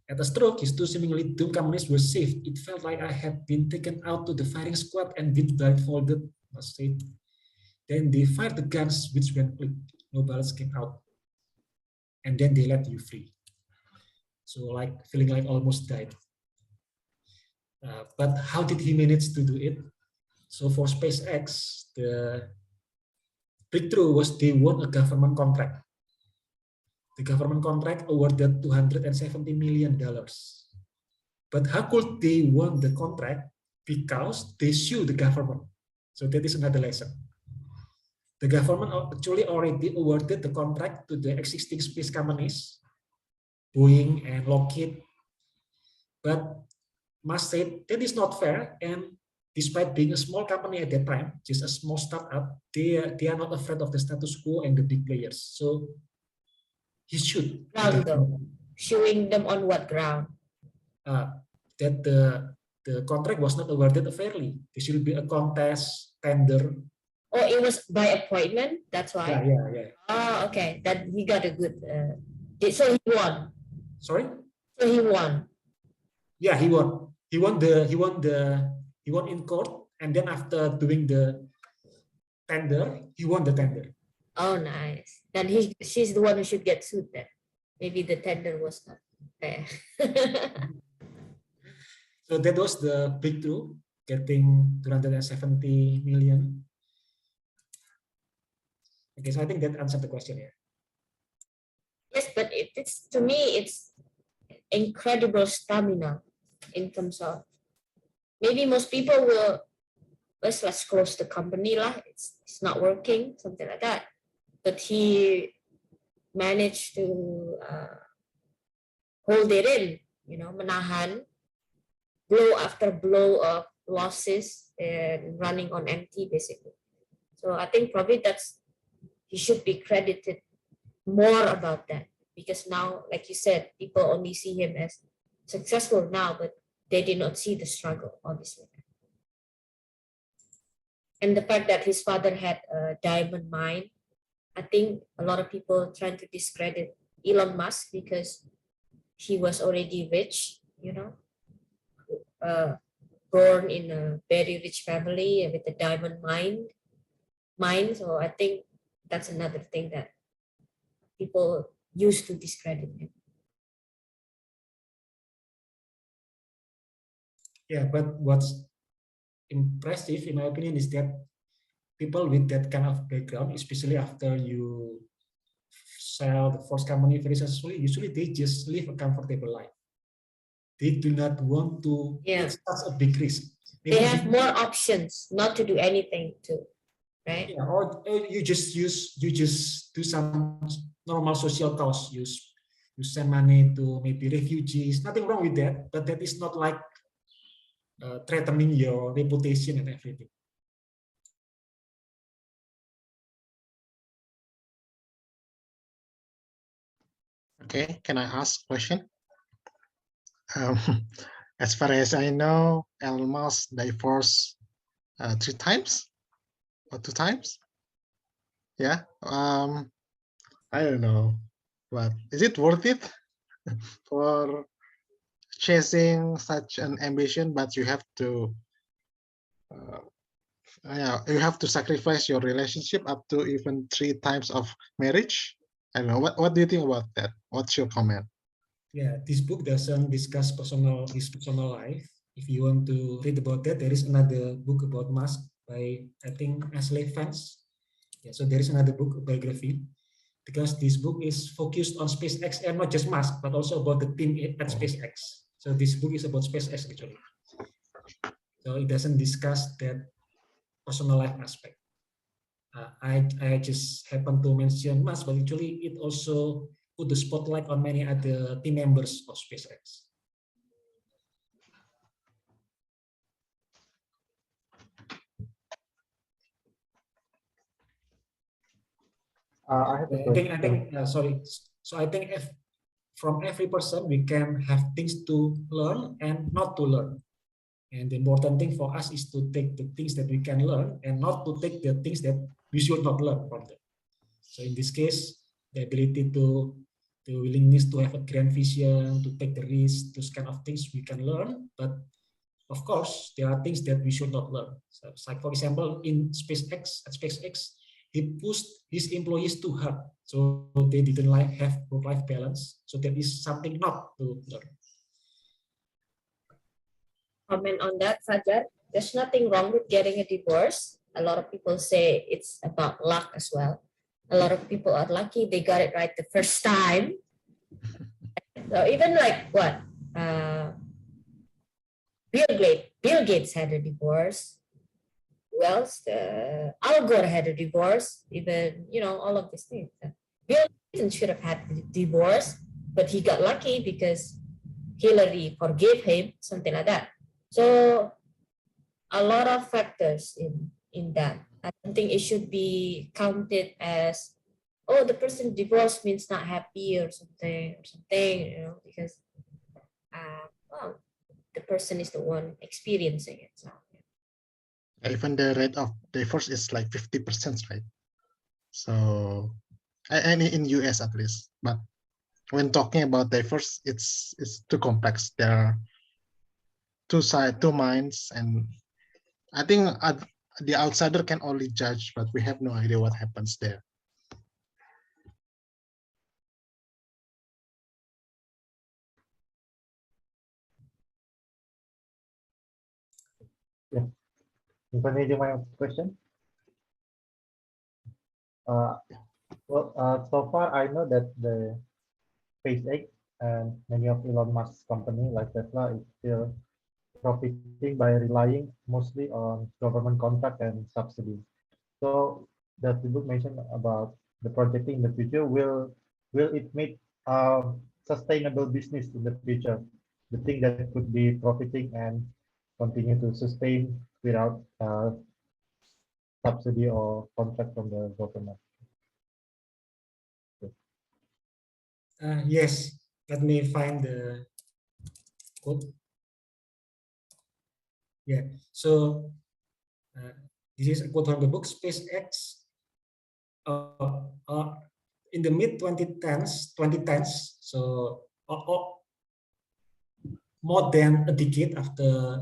At a stroke, his two seemingly doomed companies were saved. It felt like I had been taken out to the firing squad and been blindfolded, Musk said. Then they fired the guns, which went click, no bullets came out, and then they let you free. So like feeling like almost died. But how did he manage to do it? So for SpaceX, the breakthrough was they won a government contract. The government contract awarded $270 million. But how could they won the contract? Because they sued the government. So that is another lesson. The government actually already awarded the contract to the existing space companies, Boeing and Lockheed. But Musk said that is not fair, and despite being a small company at that time, just a small startup, they are not afraid of the status quo and the big players. So he should showing them on what ground? That the contract was not awarded fairly. There should be a contest, tender. Oh, it was by appointment. That's why. Yeah. Oh, okay. That he got a good. So he won. Sorry. So he won. Yeah, he won. He won in court, and then after doing the tender, he won the tender. Oh, nice. Then she's the one who should get sued then. Maybe the tender was not fair. So that was the breakthrough, getting 270 million. Okay, so I think that answered the question here. Yes, but it's to me, it's incredible stamina in terms of maybe most people will let's close the company lah. It's not working, something like that. But he managed to hold it in, menahan blow after blow of losses and running on empty basically. So I think probably he should be credited more about that, because now, like you said, people only see him as successful now, but they did not see the struggle, obviously. And the fact that his father had a diamond mine, I think a lot of people trying to discredit Elon Musk because he was already rich, born in a very rich family with a diamond mine. So I think that's another thing that people use to discredit him. Yeah, but what's impressive, in my opinion, is that people with that kind of background, especially after you sell the first company very successfully, usually they just live a comfortable life. They do not want to take such a big risk. They have more options not to do anything too, right? Yeah, or you just do some normal social cause. You send money to maybe refugees. Nothing wrong with that, but that is not like threatening your reputation and everything. Okay, can I ask a question? As far as I know, Elon Musk divorced 3 times or 2 times. Yeah, I don't know, but is it worth it for chasing such an ambition? But you have to, you have to sacrifice your relationship up to even 3 times of marriage. I don't know. What do you think about that? What's your comment? Yeah, this book doesn't discuss his personal life. If you want to read about that, there is another book about Musk by, I think, Ashley Vance. Yeah, so there is another book, biography, because this book is focused on SpaceX and not just Musk, but also about the team at SpaceX. So this book is about SpaceX actually. So it doesn't discuss that personal life aspect. I just happen to mention Musk, but actually it also put the spotlight on many other team members of SpaceX. I have a question. I think sorry. So I think if from every person we can have things to learn and not to learn. And the important thing for us is to take the things that we can learn and not to take the things that we should not learn from them. So in this case, the ability to, the willingness to have a grand vision, to take the risk, those kind of things we can learn, but of course, there are things that we should not learn. So it's like, for example, in SpaceX, he pushed his employees too hard, so they didn't have work-life balance. So there is something not to learn. Comment on that, Fajar. There's nothing wrong with getting a divorce. A lot of people say it's about luck as well. A lot of people are lucky they got it right the first time. So even like what? Bill Gates had a divorce. Who else? Al Gore had a divorce. Even, all of these things. Bill Clinton should have had a divorce, but he got lucky because Hillary forgave him, something like that. So a lot of factors in that. I don't think it should be counted as, oh, the person divorced means not happy or something, because well, the person is the one experiencing it. So Even the rate of divorce is like 50%, right? So, and in US at least. But when talking about divorce, it's too complex. There are two minds, and I think the outsider can only judge, but we have no idea what happens there. Yeah. Continue my question. So far I know that the SpaceX and many of Elon Musk's company like Tesla is still profiting by relying mostly on government contract and subsidies. So does the book mention about the projecting in the future? Will it make sustainable business in the future? The thing that could be profiting and continue to sustain without subsidy or contract from the government. Yes, let me find the quote. Yeah, so this is a quote from the book. SpaceX in the mid 2010s, so more than a decade after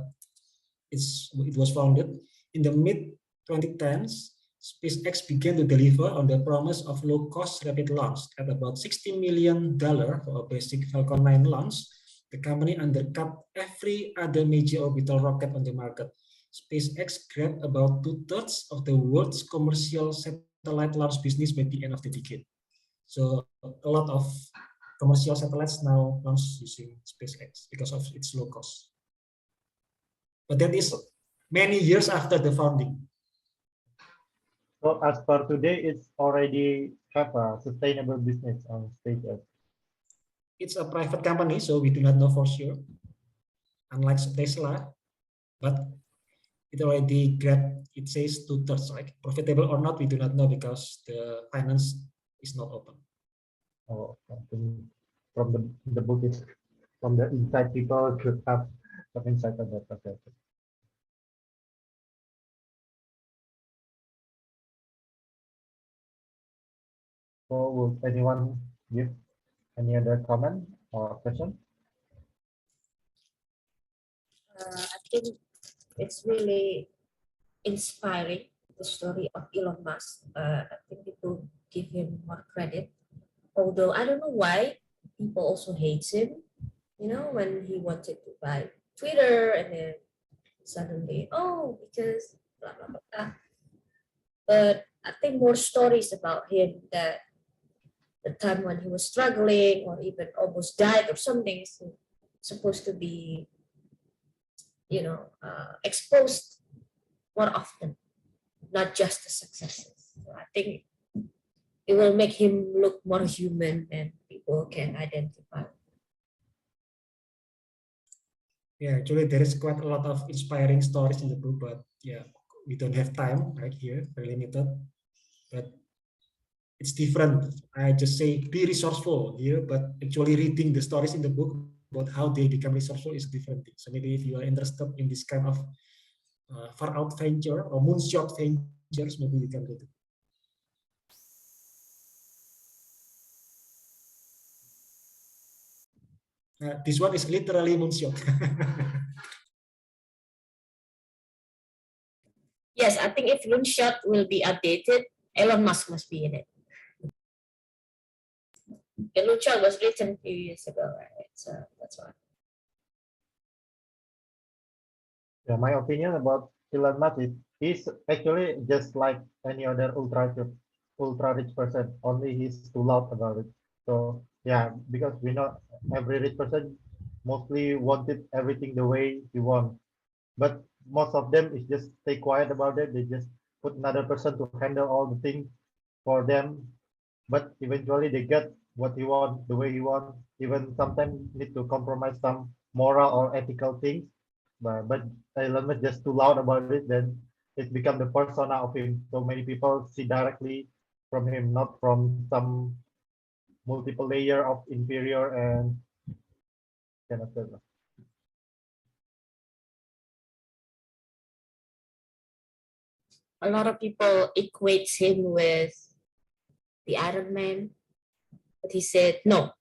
it was founded, in the mid 2010s, SpaceX began to deliver on the promise of low-cost rapid launch. At about $60 million for a basic Falcon 9 launch, the company undercut every other major orbital rocket on the market. SpaceX grabbed about 2/3 of the world's commercial satellite launch business by the end of the decade. So a lot of commercial satellites now launch using SpaceX because of its low cost. But that is many years after the founding. So as per today, it's already have a sustainable business on SpaceX. It's a private company, so we do not know for sure. Unlike Tesla, but it already grabbed, it says 2/3, like profitable or not, we do not know because the finance is not open. Oh, from the book is from the inside people should have some insight on that. Okay. So will anyone give any other comment or question? I think it's really inspiring, the story of Elon Musk. I think people give him more credit, although I don't know why people also hate him. When he wanted to buy Twitter, and then suddenly, oh, because blah blah blah, blah. But I think more stories about him, that the time when he was struggling or even almost died or something is supposed to be, exposed more often, not just the successes. So I think it will make him look more human and people can identify. Yeah, actually there is quite a lot of inspiring stories in the book, but yeah, we don't have time right here, very limited. But it's different. I just say be resourceful here, but actually reading the stories in the book about how they become resourceful is a different thing. So maybe if you are interested in this kind of far out venture or moonshot ventures, maybe you can read it. This one is literally moonshot. Yes, I think if Loonshot will be updated, Elon Musk must be in it. The Loonshot was written a few years ago, right? So that's why. Yeah, my opinion about Elon Musk is he's actually just like any other ultra rich person. Only he's too loud about it. So yeah, because we know every rich person mostly wanted everything the way he wants. But most of them is just stay quiet about it. They just put another person to handle all the things for them. But eventually they get what he want, the way he want. Even sometimes need to compromise some moral or ethical things. But Elon Musk just too loud about it, then it's become the persona of him. So many people see directly from him, not from some multiple layer of inferior and kind of stuff. A lot of people equates him with the Iron Man, but he said, "No,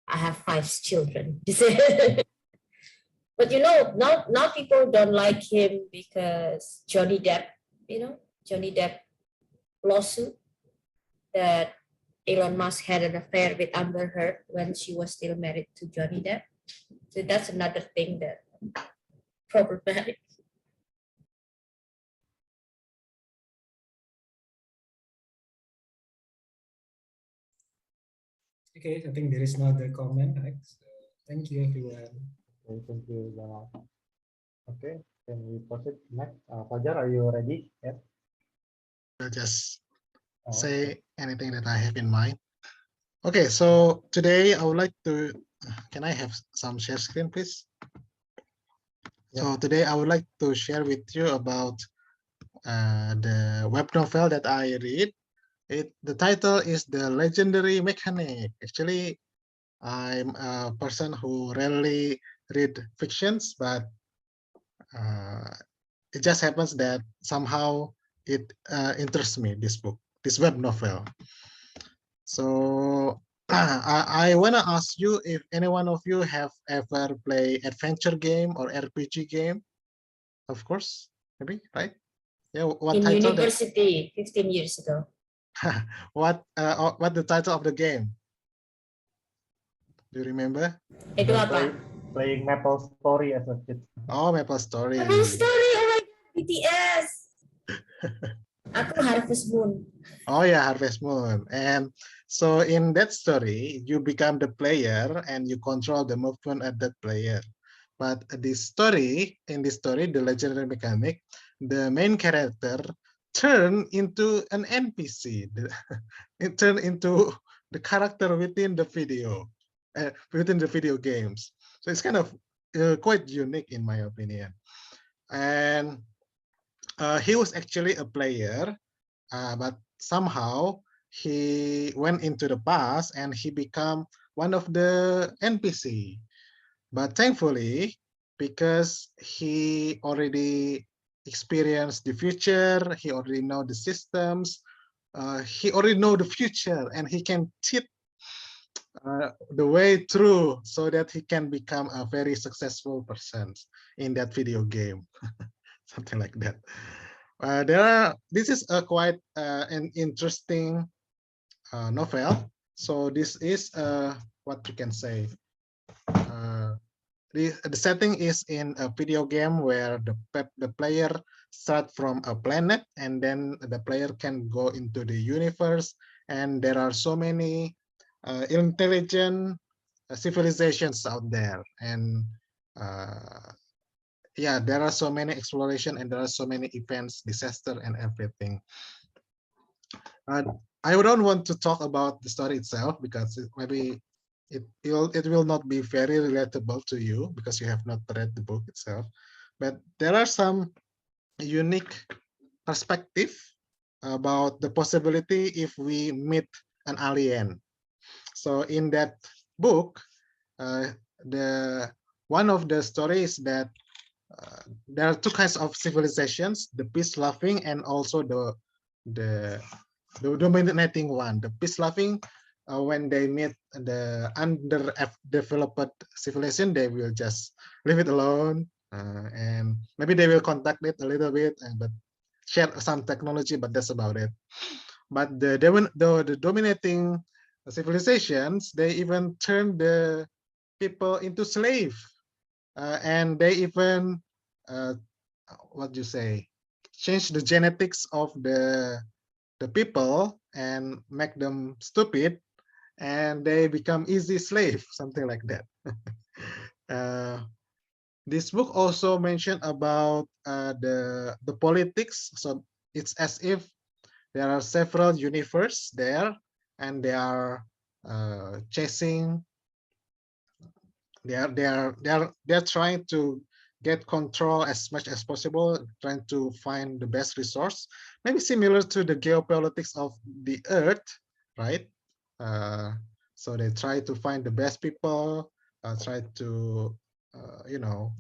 I have 5 children." He said, but now people don't like him because Johnny Depp, Johnny Depp lawsuit that Elon Musk had an affair with Amber Heard when she was still married to Johnny Depp. So that's another thing that problematic. Okay, I think there is no other comment, right? So, thank you, everyone. Okay, thank you, Jamal. Okay, can we proceed next? Fajar, are you ready? Yes. I'll just Oh, okay. say anything that I have in mind. Okay, so today I would like to, can I have some share screen, please? So today I would like to share with you about the web novel that I read. The title is The Legendary Mechanic. Actually, I'm a person who rarely read fictions, but it just happens that somehow it interests me, this book, this web novel. So I want to ask you if any one of you have ever played adventure game or RPG game. Of course, maybe, right? Yeah, what In title that? university 15 years ago. What the title of the game? Do you remember? Itu apa? Playing Maple Story as a kid. Oh, Maple Story. Apple Story, oh my god, BTS. Aku Harvest Moon. Oh yeah, Harvest Moon. And so in that story, you become the player and you control the movement of that player. But in this story, The Legendary Mechanic, the main character turned into an NPC. It turned into the character within the within the video games. So it's kind of quite unique in my opinion. And he was actually a player, but somehow he went into the past and he became one of the NPC. But thankfully, because he already experienced the future, he already know the systems, he already know the future, and he can cheat the way through so that he can become a very successful person in that video game, something like that. This is a quite an interesting novel. So this is what you can say. The setting is in a video game where the player start from a planet and then the player can go into the universe, and there are so many intelligent civilizations out there, and yeah, there are so many exploration and there are so many events, disaster and everything. I don't want to talk about the story itself because maybe it will not be very relatable to you because you have not read the book itself. But there are some unique perspective about the possibility if we meet an alien. So in that book, the one of the stories that there are two kinds of civilizations: the peace-loving and also the dominating one. The peace-loving, when they meet the underdeveloped civilization, they will just leave it alone, and maybe they will contact it a little bit, but share some technology, but that's about it. But the dominating civilizations, they even turn the people into slave, and they even what do you say, change the genetics of the people and make them stupid, and they become easy slave, something like that. This book also mentioned about the politics. So it's as if there are several universes there, and they are chasing. They're trying to get control as much as possible, trying to find the best resource. Maybe similar to the geopolitics of the Earth, right? So they try to find the best people, try to, you know,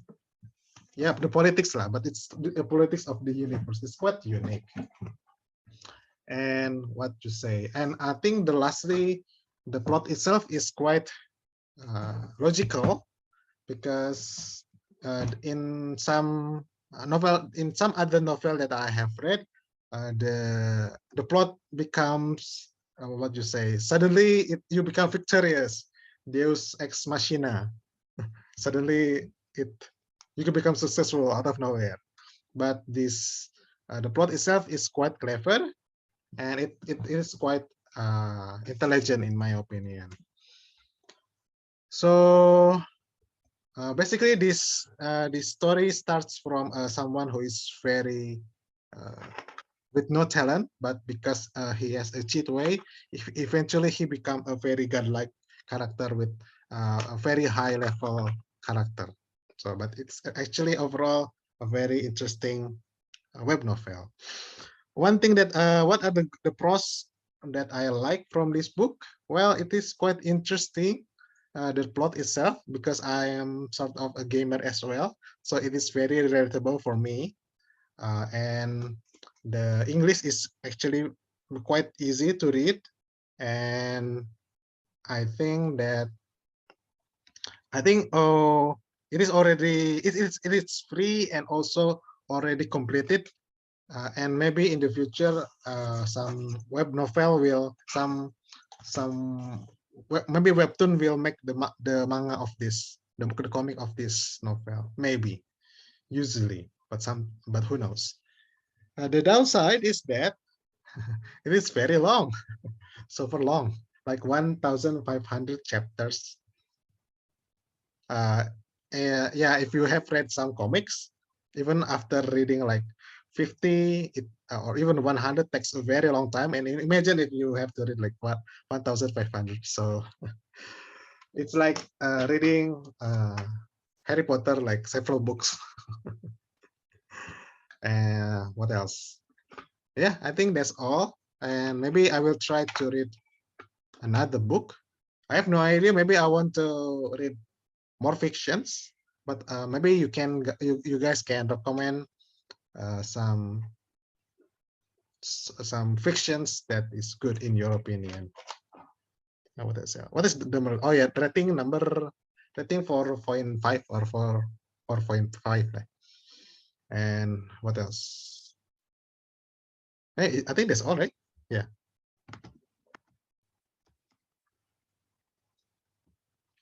yeah, the politics lah. But it's the politics of the universe. It's quite unique. And what to say? And I think lastly, the plot itself is quite logical, because in some other novel that I have read, the plot becomes what you say. Suddenly, you become victorious, Deus ex machina. Suddenly, you can become successful out of nowhere. But this the plot itself is quite clever, and it is quite intelligent in my opinion. So basically, this story starts from someone who is very with no talent, but because he has a cheat way, eventually he become a very godlike character with a very high level character. So, but it's actually overall a very interesting web novel. One thing that what are the pros that I like from this book? Well, it is quite interesting, the plot itself, because I am sort of a gamer as well, so it is very relatable for me, and the English is actually quite easy to read, and I think oh, it is already it is free and also already completed. And maybe in the future, some web novel will maybe webtoon will make the manga of this, the comic of this novel, maybe, usually, but who knows. The downside is that it is very long, super long, like 1,500 chapters. Yeah, if you have read some comics, even after reading like 50 or even 100 takes a very long time, and imagine if you have to read like 1,500. So it's like reading Harry Potter, like several books. And what else? Yeah, I think that's all, and maybe I will try to read another book. I have no idea, maybe I want to read more fictions, but maybe you guys can recommend some fictions that is good in your opinion. What is the oh yeah, rating 4.5 or 4.5, and what else? Hey, I think that's all, right? Yeah.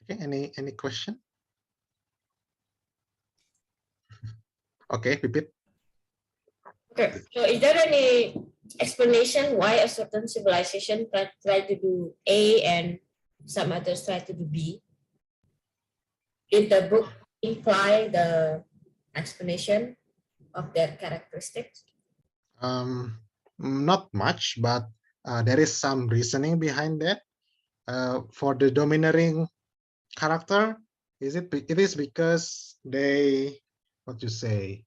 Okay, any question? Okay, Pipit. Okay, so is there any explanation why a certain civilization try to do A and some others try to do B? Did the book imply the explanation of their characteristics? Not much, but there is some reasoning behind that. For the domineering character, it is because they, what you say,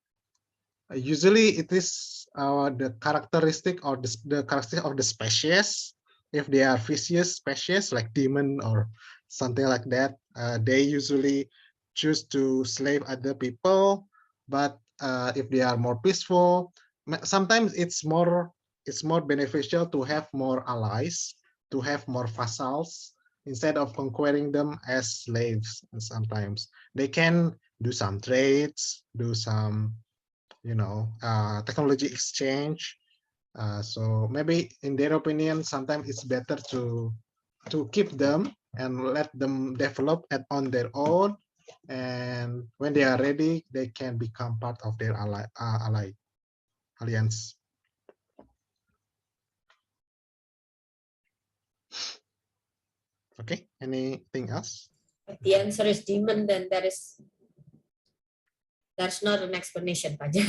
usually it is the characteristic or the characteristic of the species. If they are vicious species like demon or something like that, they usually choose to slave other people. But if they are more peaceful, sometimes it's more beneficial to have more allies, to have more vassals, instead of conquering them as slaves. And sometimes they can do some trades, do some technology exchange. So maybe in their opinion, sometimes it's better to keep them and let them develop it on their own. And when they are ready, they can become part of their alliance. Okay, anything else? If the answer is demon, then that's not an explanation, Paja.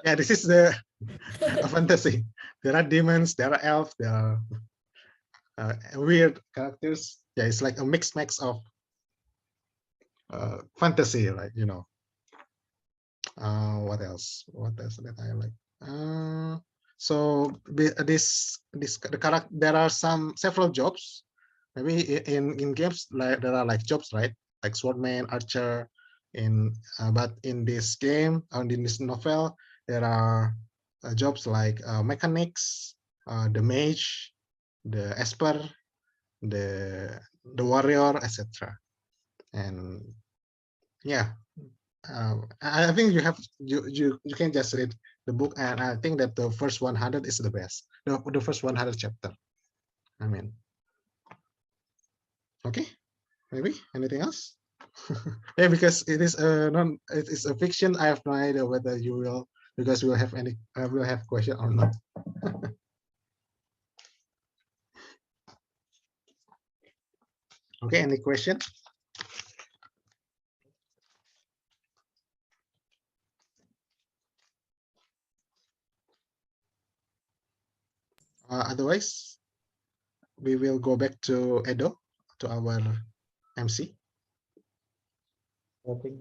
Yeah, this is the fantasy. There are demons, there are elves, there are weird characters. Yeah, it's like a mix of fantasy, right? What else? What else that I like? So the character, there are several jobs. Maybe in games like there are like jobs, right? Like swordman, archer. But in this game and in this novel, there are jobs like mechanics, the mage, the esper, the warrior, etc. And yeah, I think you can just read the book, and I think that the first 100 is the best. The first 100 chapter. I mean, okay, maybe anything else? Yeah, because it is a non, it is a fiction. I have no idea whether you guys will have any will have question or not. Okay, any question? Otherwise, we will go back to Edo, to our MC. I think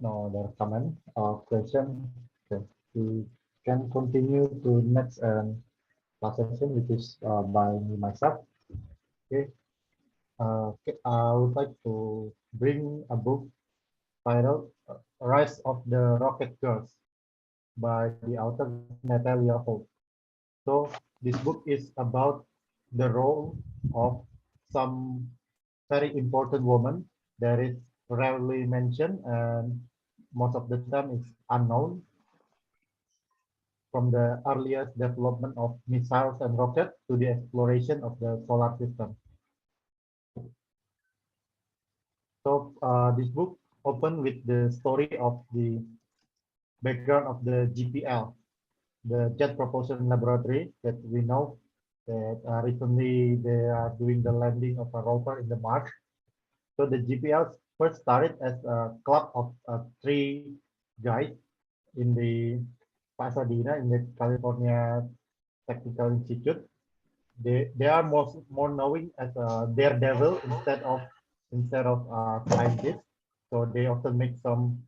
no other comment or question. Okay. We can continue to next last session, which is by me myself. Okay. Okay. I would like to bring a book titled "Rise of the Rocket Girls" by the author Natalia Holt. So this book is about the role of some very important woman that is rarely mentioned and most of the time is unknown, from the earliest development of missiles and rockets to the exploration of the solar system. So this book opened with the story of the background of the GPL, the Jet Propulsion Laboratory that we know that recently they are doing the landing of a rover in the Mars. So the GPL first started as a club of three guys in the Pasadena in the California Technical Institute. They are more knowing as a daredevil instead of scientists. So they often make some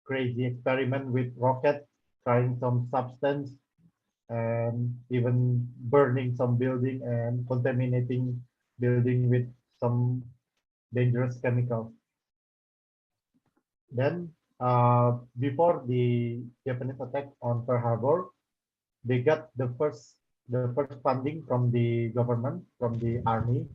crazy experiment with rockets, trying some substance, and even burning some building and contaminating building with some dangerous chemicals. Then, before the Japanese attack on Pearl Harbor, they got the first funding from the government, from the army,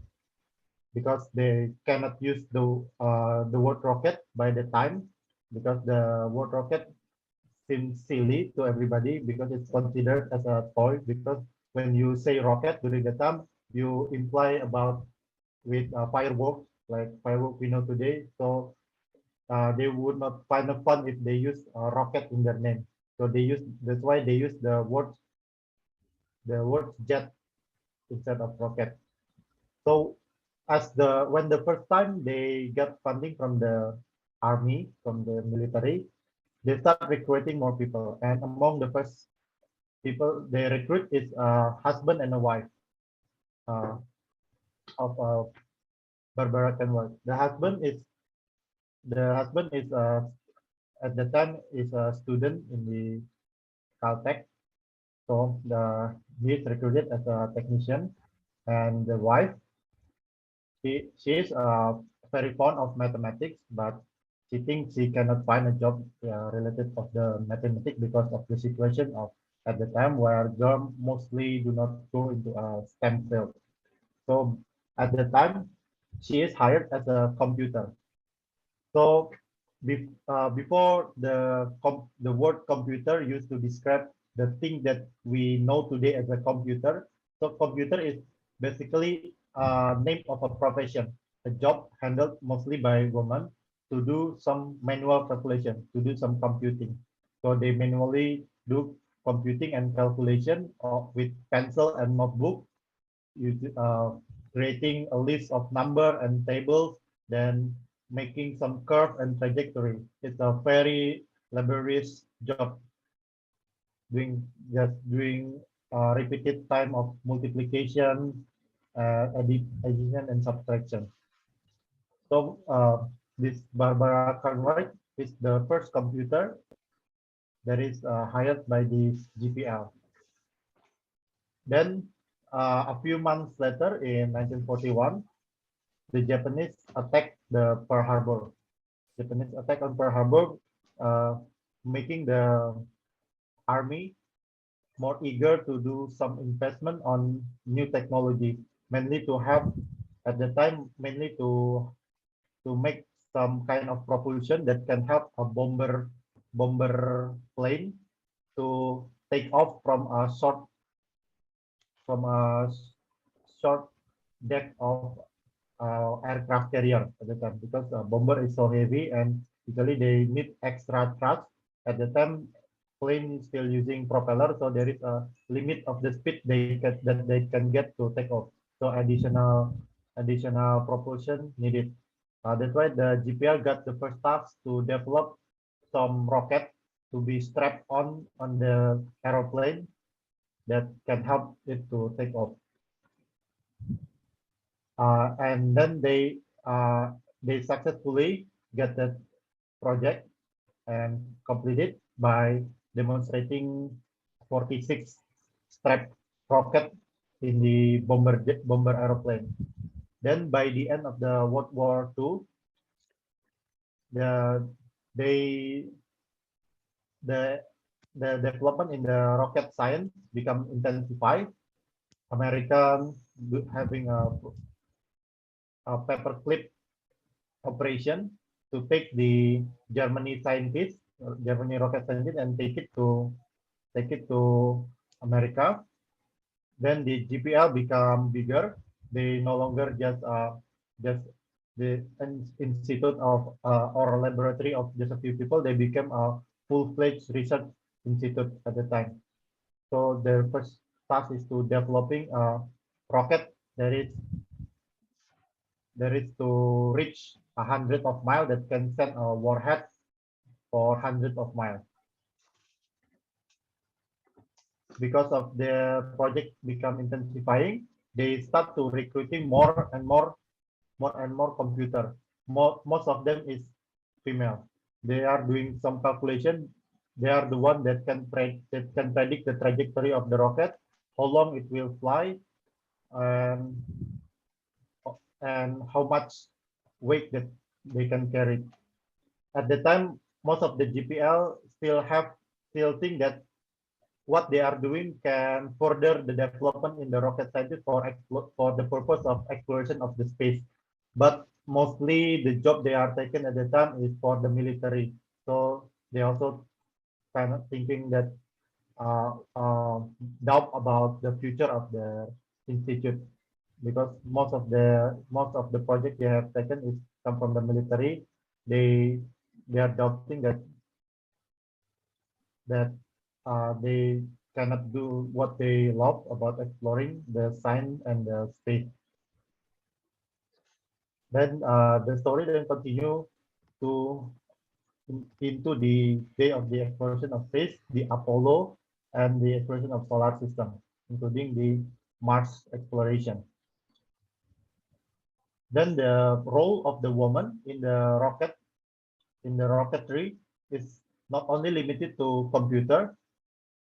because they cannot use the word rocket by the time, because the word rocket seems silly to everybody because it's considered as a toy. Because when you say rocket during the time, you imply about with fireworks, like fireworks we know today. So they would not find it fun if they use rocket in their name. So that's why they use the word jet instead of rocket. So when the first time they got funding from the army, from the military, they start recruiting more people. And among the first people they recruit is a husband and a wife uh, of Barbara Kenworth. The husband is at the time is a student in the Caltech. So he is recruited as a technician, and the wife, she is very fond of mathematics, but she thinks she cannot find a job related of the mathematics because of the situation of at the time where girls mostly do not go into a STEM field. So at the time, she is hired as a computer. So before the word computer used to describe the thing that we know today as a computer. So computer is basically a name of a profession, a job handled mostly by women to do some manual calculation, to do some computing. So they manually do computing and calculation with pencil and notebook, creating a list of number and tables, then making some curve and trajectory. It's a very laborious job, doing repeated time of multiplication, addition and subtraction. So this Barbara Cartwright is the first computer that is hired by this GPL. Then a few months later, in 1941, the Japanese attacked the Pearl Harbor. Japanese attack on Pearl Harbor, uh, making the army more eager to do some investment on new technology, mainly to have at the time mainly to make some kind of propulsion that can help a bomber plane to take off from a short deck of aircraft carrier at the time, because bomber is so heavy and usually they need extra thrust. At the time, plane is still using propeller, so there is a limit of the speed they can get to take off. So additional propulsion needed. That's why the GPL got the first task to develop some rocket to be strapped on the aeroplane that can help it to take off. And then they successfully get that project and completed by demonstrating 46 strap rocket in the bomber aeroplane. Then by the end of the World War II, the they the the development in the rocket science become intensified. American having a paperclip operation to take the Germany scientists, Germany rocket scientists, and take it to America. Then the GPL become bigger. They no longer just the institute of or laboratory of just a few people. They became a full-fledged research institute at the time. So their first task is to developing a rocket that is to reach 100 of miles that can send a warhead for hundreds of miles. Because of the project become intensifying, they start to recruiting more and more computer. Most of them is female. They are doing some calculation. They are the one that can predict the trajectory of the rocket, how long it will fly, and how much weight that they can carry. At the time, most of the GPL still think that what they are doing can further the development in the rocket science for the purpose of exploration of the space. But mostly the job they are taking at the time is for the military. So they also kind of thinking that doubt about the future of the institute, because most of the project they have taken is come from the military. They are doubting that they cannot do what they love about exploring the science and the space. Then the story then continue to into the day of the exploration of space, the Apollo, and the exploration of solar system, including the Mars exploration. Then the role of the woman in the rocketry is not only limited to computer,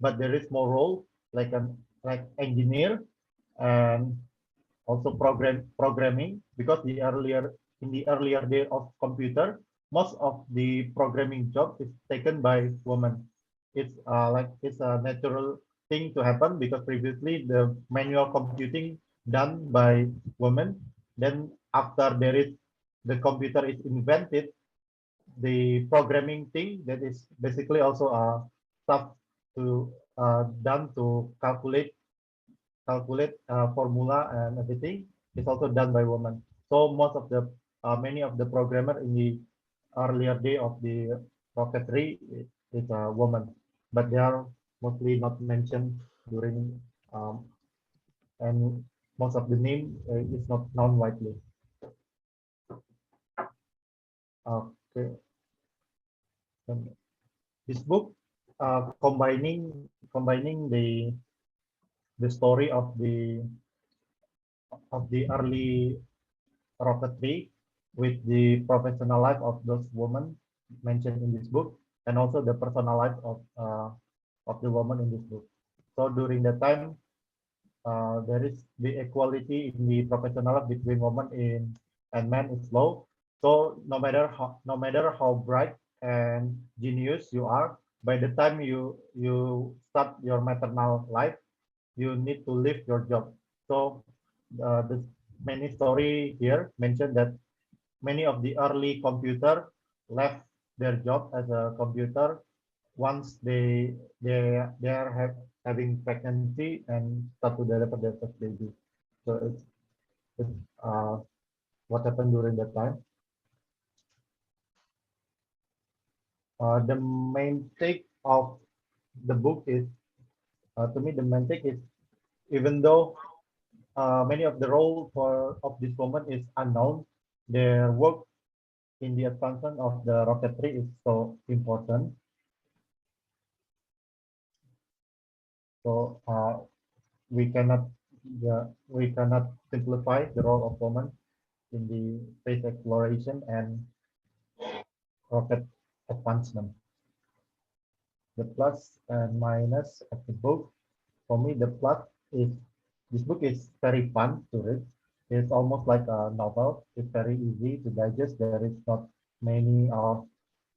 but there is more role like engineer and also programming, because in the earlier day of computer, most of the programming job is taken by women. It's a natural thing to happen, because previously the manual computing done by women. Then after the computer is invented, the programming thing that is basically also stuff to done to calculate formula and everything is also done by women. So most of the many of the programmer in the earlier day of the rocketry is a woman, but they are mostly not mentioned during and most of the name is not known widely. Okay, this book combining the story of the early rocketry with the professional life of those women mentioned in this book, and also the personal life of the woman in this book. So during that time, there is the equality in the professional life between women and men is low. So no matter how bright and genius you are, by the time you start your maternal life, you need to leave your job. So the many story here mentioned that many of the early computer left their job as a computer once they are having pregnancy and start to deliver their first baby. So it's what happened during that time. The main take of the book is to me the main take is even though many of the role of this woman is unknown, their work in the advancement of the rocketry is so important. So we cannot simplify the role of women in the space exploration and rocket advancement. The plus and minus of the book, for me, the plus is this book is very fun to read. It's almost like a novel. It's very easy to digest. There is not many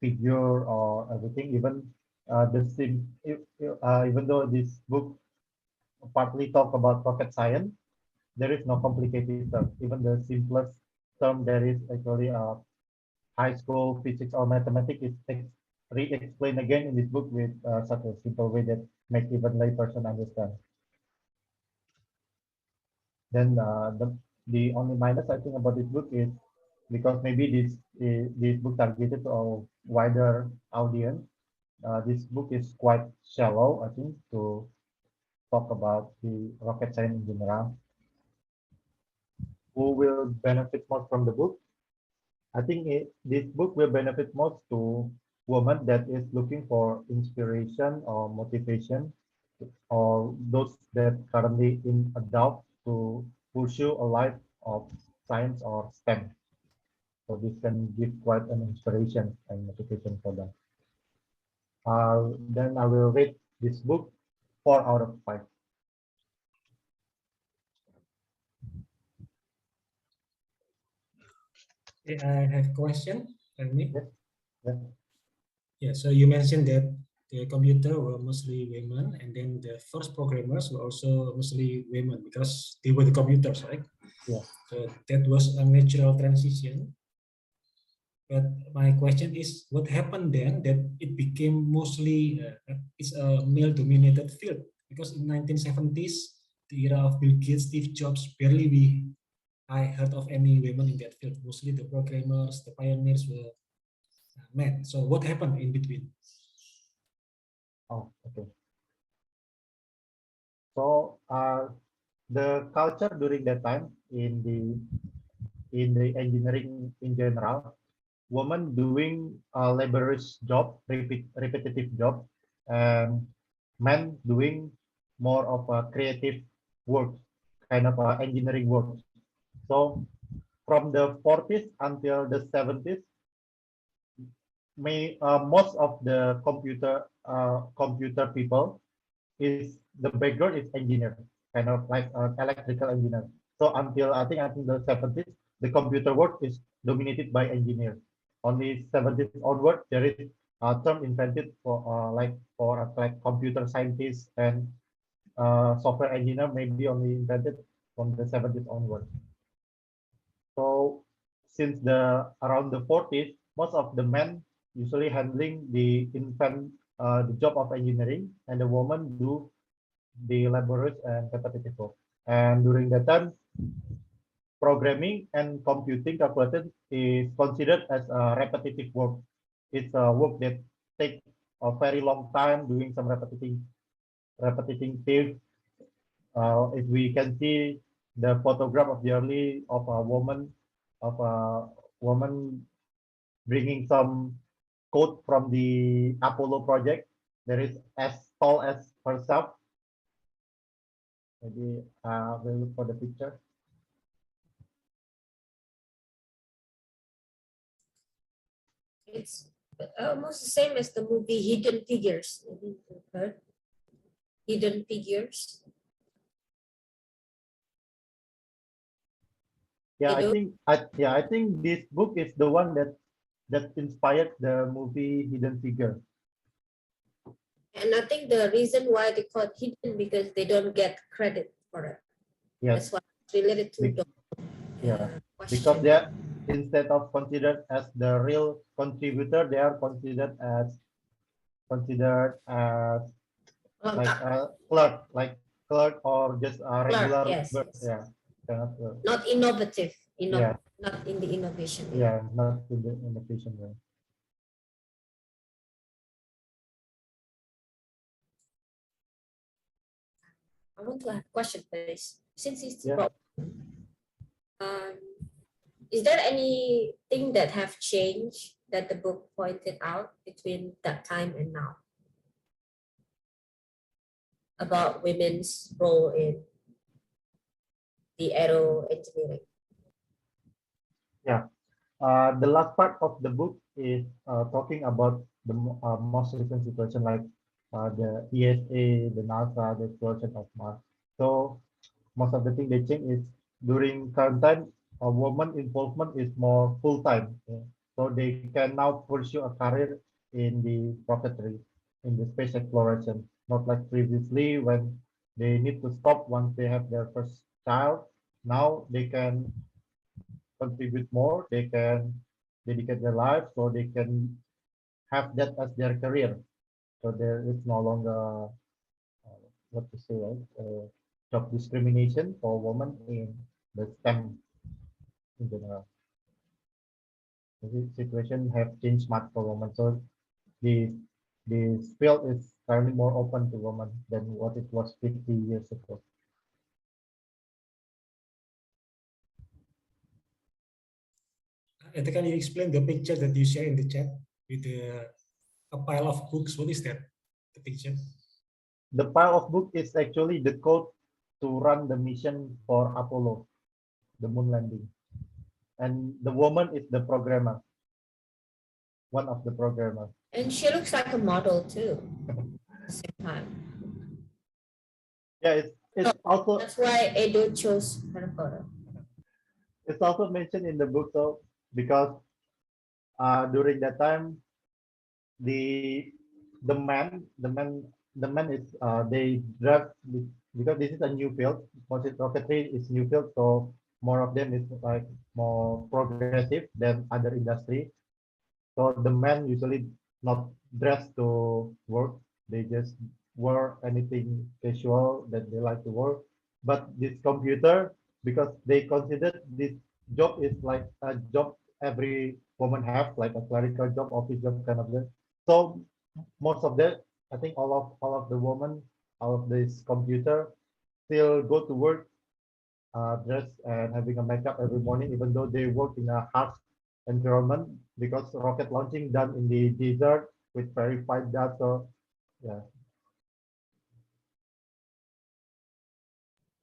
figure or everything. Even even though this book partly talk about rocket science, there is no complicated term. Even the simplest term there is actually high school physics or mathematics is re-explained again in this book with such a simple way that make even layperson understand. Then the only minus I think about this book is because maybe this book targeted to a wider audience. This book is quite shallow, I think, to talk about the rocket science in general. Who will benefit most from the book? I think this book will benefit most to women that is looking for inspiration or motivation, or those that currently in a doubt to pursue a life of science or STEM. So this can give quite an inspiration and motivation for them. Then I will rate this book 4 out of 5. Okay, I have a question. Tell me. Yes. Yes. Yeah, so you mentioned that the computer were mostly women, and then the first programmers were also mostly women because they were the computers, right? Yeah. So that was a natural transition. But my question is, what happened then that it became mostly it's a male-dominated field? Because in 1970s, the era of Bill Gates, Steve Jobs, I heard of any women in that field. Mostly the programmers, the pioneers were men. So what happened in between? Oh, okay. So the culture during that time in the engineering in general, women doing laborious job, repetitive job, and men doing more of a creative work, kind of engineering work. So from the 40s until the 70s, most of the computer people is the background is engineer, kind of like an electrical engineer. So until the 70s, the computer work is dominated by engineers. Only 70s onward, there is a term invented for like computer scientist and software engineer maybe only invented from the 70s onward. So since the around the 40s, most of the men usually handling the the job of engineering, and the woman do the laborious and repetitive work. And during that time, programming and computing calculation is considered as a repetitive work. It's a work that takes a very long time doing some repetitive things. If we can see the photograph of the early of a woman bringing some code from the Apollo project, there is as tall as herself. Maybe we'll look for the picture. It's almost the same as the movie Hidden Figures. Maybe you've heard Hidden Figures. Yeah, You know? I think this book is the one that inspired the movie Hidden Figure. And I think the reason why they call it hidden because they don't get credit for it. Yes, That's why it's related to Be- the yeah, because question. they are, instead of considered as the real contributor, they are considered as like a clerk or just a Clerk, regular yes, worker. yes. Yeah, kind of, Not innovative, yeah, not in the innovation area. yeah, not in the innovation way. I want to ask a question, please. Since it's Yeah. about, um, is there anything that have changed that the book pointed out between that time and now about women's role in the aero engineering? Yeah. The last part of the book is talking about the most recent situation, like the ESA, the NASA, the exploration of Mars. So most of the thing they change is during current time, a woman involvement is more full time. Yeah. So they can now pursue a career in the rocketry, in the space exploration, not like previously when they need to stop once they have their first child. Now they can contribute more, they can dedicate their life, so they can have that as their career. So there is no longer what to say, right? Job discrimination for women in the STEM in general. The situation have changed much for women. So the this field is currently more open to women than what it was 50 years ago. And can you explain the picture that you share in the chat with a pile of books? What is that? The picture? The pile of book is actually the code to run the mission for Apollo, the moon landing. And the woman is the programmer, one of the programmers. And she looks like a model too at the same time. Yeah, it's also That's why Edo chose her photo. it's also mentioned in the book, so because during that time the the man the man the man is they drug because this is a new field. Rocketry is new field, so more of them is like more progressive than other industry. So the men usually not dressed to work. They just wear anything casual that they like to work. But this computer, because they consider this job is like a job every woman have, like a clerical job, office job kind of thing. So most of them, I think all of the women, all of this computer still go to work dress and having a makeup every morning, even though they work in a harsh environment because rocket launching done in the desert with verified data. So yeah,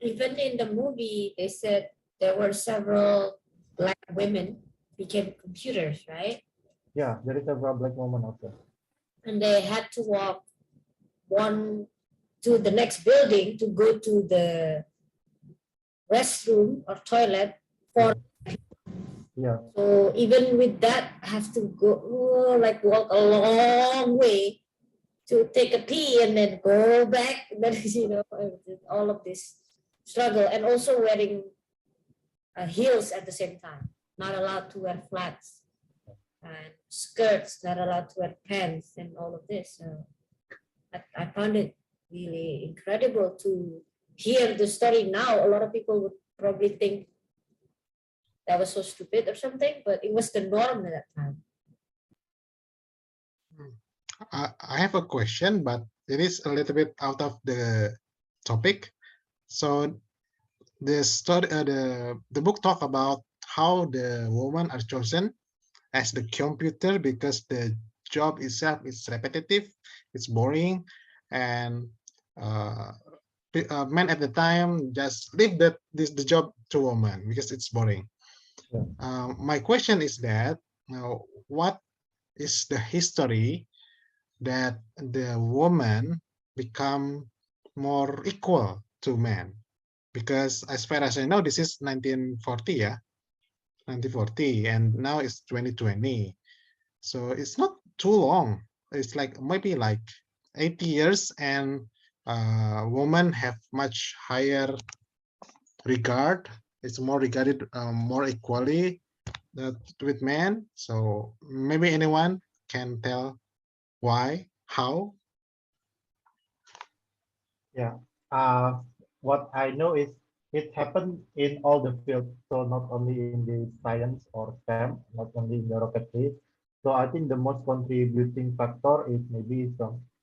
Even in the movie, they said there were several black women became computers, right? yeah, there is a black woman also. And they had to walk one to the next building to go to the restroom or toilet for. Yeah, So even with that, I have to go like walk a long way to take a pee and then go back. That is, all of this struggle, and also wearing heels at the same time. Not allowed to wear flats. and skirts, not allowed to wear pants, and all of this. So I found it really incredible to hear the story now. A lot of people would probably think that was so stupid or something, but it was the norm at that time. I have a question, but it is a little bit out of the topic. So the story, the book talk about how the women are chosen as the computer because the job itself is repetitive, it's boring, and uh, men at the time just leave the job to women because it's boring. Yeah. My question is that what is the history that the woman become more equal to men? Because as far as I know, this is 1940, yeah, 1940, and now it's 2020. So it's not too long. It's like maybe like 80 years, and women have much higher regard. It's more regarded more equally with men. So maybe anyone can tell why, how. Yeah. What I know is it happened in all the fields, so not only in the science or STEM, not only in the rocketry. So I think the most contributing factor is maybe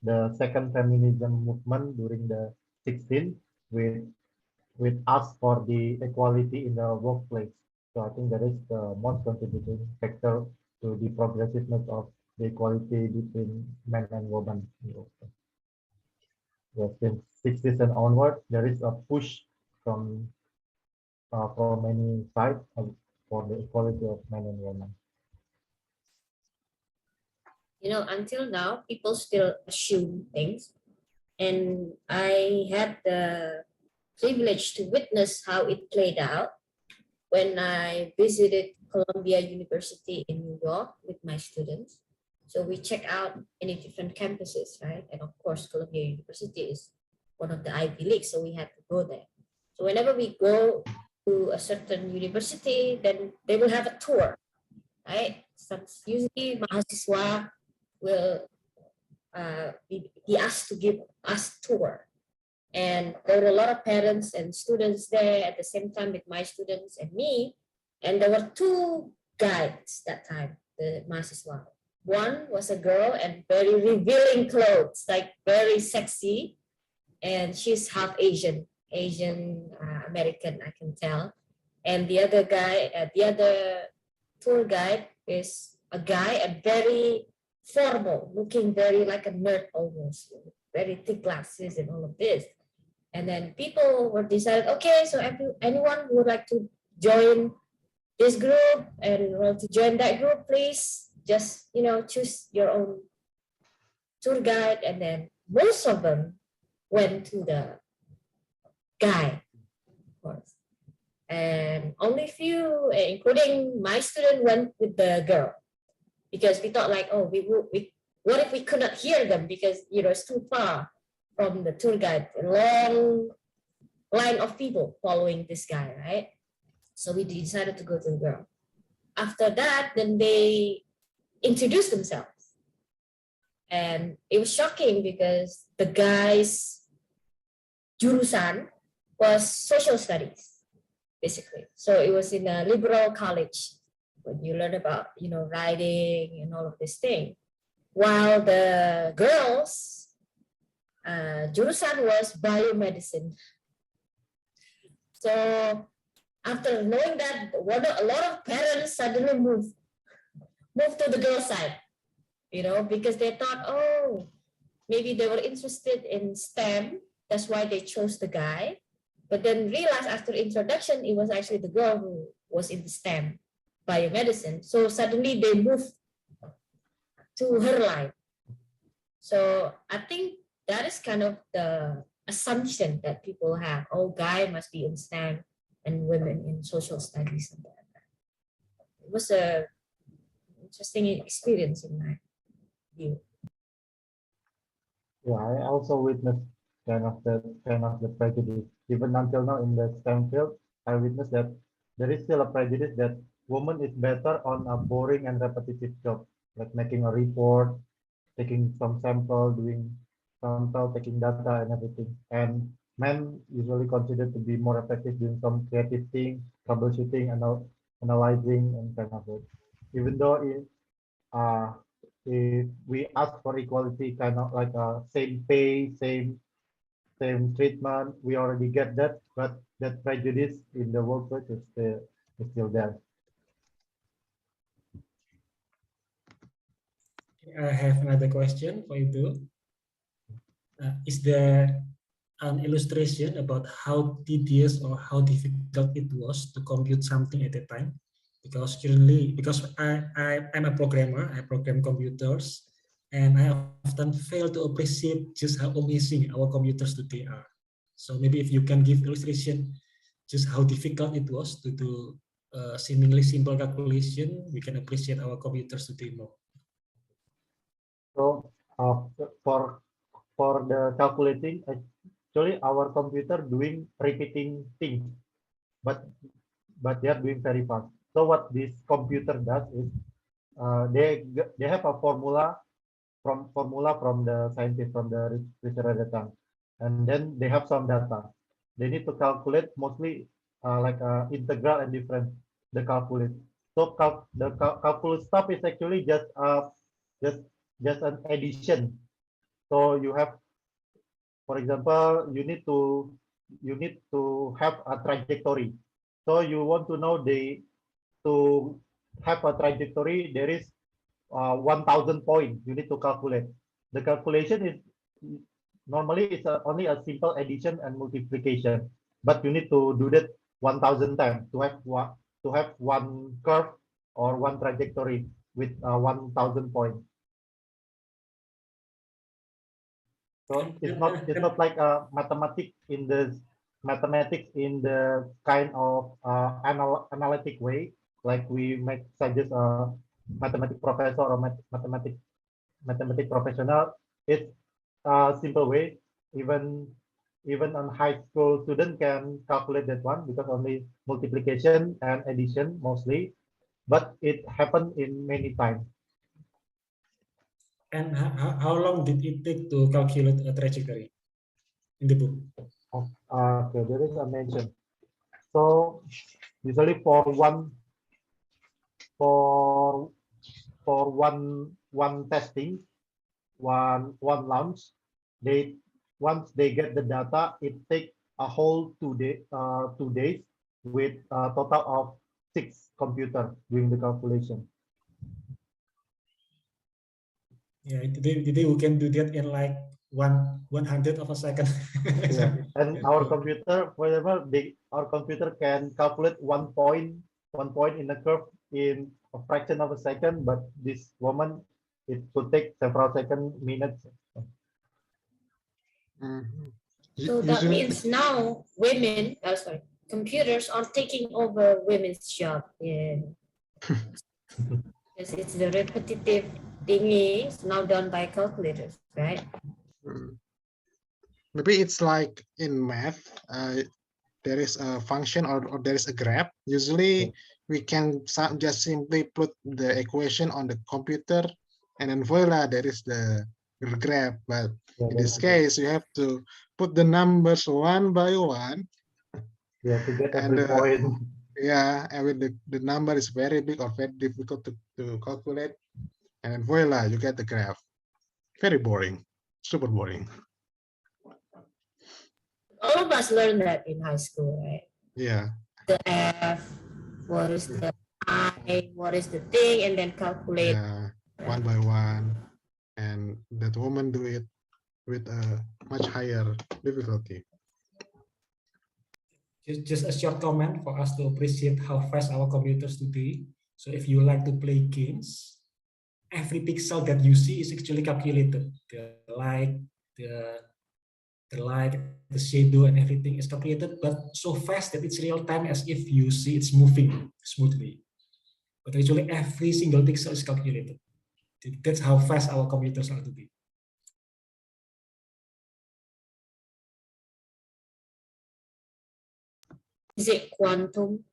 the second feminism movement during the 16th with us for the equality in the workplace. So I think that is the most contributing factor to the progressiveness of the equality between men and women. Yes, since 60s and onward, there is a push from from many sides for the equality of men and women. You know, until now, people still assume things. And I had the privilege to witness how it played out when I visited Columbia University in New York with my students. So we check out many different campuses, right? And of course, Columbia University is one of the Ivy League, so we had to go there. So whenever we go to a certain university, then they will have a tour, right? So usually mahasiswa will be asked to give us tour. And there were a lot of parents and students there at the same time with my students and me. And there were two guides that time, the mahasiswa. One was a girl and very revealing clothes, like very sexy. And she's half Asian, Asian American, I can tell. And the other guy, the other tour guide is a guy, a very formal, looking very like a nerd almost, very thick glasses and all of this. And then people were decided, okay, so anyone who would like to join this group and want to join that group, please just, choose your own tour guide. And then most of them went to the guy, of course. And only few, including my student, went with the girl because we thought like, oh, what if we could not hear them because it's too far from the tour guide, a long line of people following this guy, right? So we decided to go to the girl. After that, then they introduced themselves. And it was shocking because the guy's jurusan was social studies, basically. So it was in a liberal college when you learn about, writing and all of this thing. While the girls' jurusan was biomedicine. So after knowing that, a lot of parents suddenly moved to the girl side, because they thought, oh, maybe they were interested in STEM. That's why they chose the guy. But then realized after introduction, it was actually the girl who was in the STEM, biomedicine. So suddenly they moved to her line. So I think that is kind of the assumption that people have. Oh, guy must be in STEM and women in social studies. It was a interesting experience in my view. Yeah, I also witnessed kind of the prejudice. Even until now in the STEM field, I witnessed that there is still a prejudice that woman is better on a boring and repetitive job, like making a report, taking some sample, doing sample, taking data and everything. And men usually considered to be more effective doing some creative thing, troubleshooting, analyzing, and kind of it. Even though uh, if we ask for equality, kind of like same pay, same treatment, we already get that, but that prejudice in the workplace is still there. I have another question for you too. Is there an illustration about how tedious or how difficult it was to compute something at a time? Because currently, because I'm a programmer, I program computers, and I often fail to appreciate just how amazing our computers today are. So maybe if you can give illustration just how difficult it was to do seemingly simple calculation, we can appreciate our computers today more. So for the calculating, actually our computer doing repeating things, but they are doing very fast. So what this computer does is they have a formula from the scientist, from the researcher at the time, and then they have some data. They need to calculate mostly like integral and difference. The calculus. So calculus stuff is actually just just an addition. So you have, for example, you need to have a trajectory. So you want to know to have a trajectory, there is 1,000 points you need to calculate. The calculation is normally it's only a simple addition and multiplication, but you need to do that 1,000 times to have one curve or one trajectory with 1,000 points. So it's not like mathematics in the kind of analytic way, like we make suggest a mathematics professor or mathematics professional. It's a simple way. Even on high school student can calculate that one because only multiplication and addition mostly, but it happened in many times. And how long did it take to calculate a trajectory in the book? Okay, there is a mention. So usually for one testing, one launch, they once they get the data, it takes a whole 2 days with a total of 6 computers doing the calculation. Yeah, today we can do that in like 1/100 of a second. Yeah, and our computer, whatever our computer can calculate one point in a curve in a fraction of a second, but this woman, it could take several minutes. Mhm. So that Usually, means now women, sorry, computers are taking over women's job. Yeah. Because it's the repetitive thingy now done by calculators, right? maybe it's like in math, there is a function or there is a graph. Usually we can just simply put the equation on the computer and then voila, there is the graph. But Yeah, in this case, you have to put the numbers one by one. yeah, to get And every point. yeah, and when the number is very big or very difficult to calculate, and then voila, you get the graph. Very boring, super boring. All of us learned that in high school, right? Yeah. The F, what is the I, what is the thing, and then calculate. Yeah, one by one, and that woman do it with a much higher difficulty. Just a short comment for us to appreciate how fast our computers today. So if you like to play games, every pixel that you see is actually calculated. The the light, the shadow, and everything is calculated, but so fast that it's real time as if you see it's moving smoothly. But actually every single pixel is calculated. That's how fast our computers are today. Is it quantum?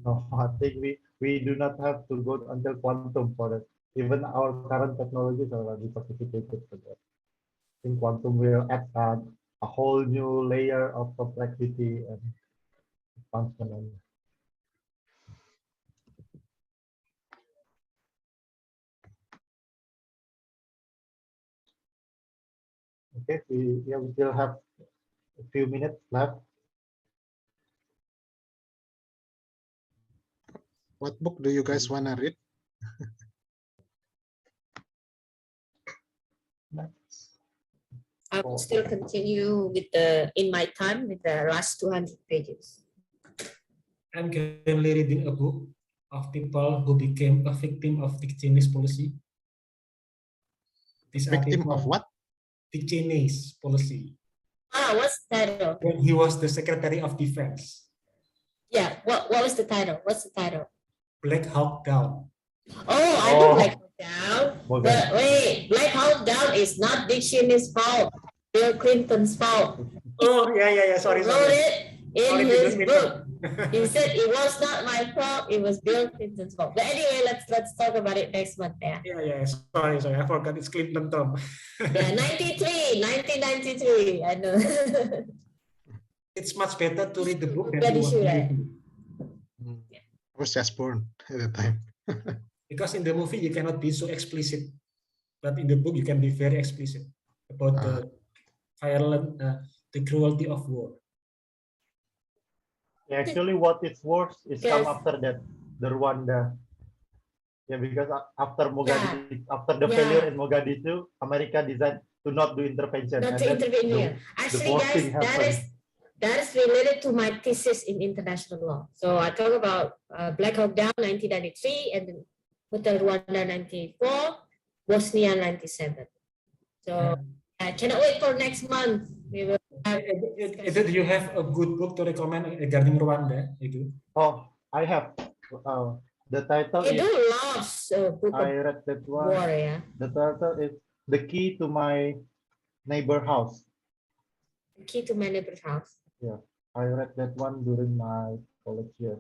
No, I think we do not have to go until quantum for that. Even our current technologies are already sophisticated for that. In quantum will add a whole new layer of complexity and function. Okay, we still have a few minutes left. What book do you guys wanna read? Next. I will still continue with the in my time with the last 200 pages. I'm currently reading a book of people who became a victim of Dick Cheney's policy. These are Victim of people- what? Dick Cheney's policy. What's the title? When he was the Secretary of Defense. Yeah, what was the title? What's the title? Black Hawk Down. Oh, I know Oh. Black Hawk Down. Okay. But wait, Black Hawk Down is not Dick Cheney's fault. Bill Clinton's fault. Oh yeah. Sorry. He wrote it in Sorry, his Bill book. Clinton. He said it was not my fault. It was Bill Clinton's fault. But anyway, let's talk about it next month. Yeah. Yeah. Sorry. I forgot it's Clinton term. Yeah, 1993. I know. It's much better to read the book than Very to watch sure, the right? movie. I was just born at the time. Because in the movie you cannot be so explicit, but in the book you can be very explicit about the violent, the cruelty of war. Actually, what is worse is come Yes. after that, the Rwanda. Yeah, because after Mogadishu, after the failure in Mogadishu, America decided to not do intervention. Not and to then intervene the- here. Actually, worst guys, thing happened. that is related to my thesis in international law. So I talk about Black Hawk Down 1993 and then Hotel Rwanda 94, Bosnia 97. So I cannot wait for next month. We will have Do you have a good book to recommend regarding Rwanda? Oh, I have. The title Edu is, loves book I of read that one. war, yeah. The title is The Key to My Neighbor House. Key to my neighbor's house. I read that one during my college year.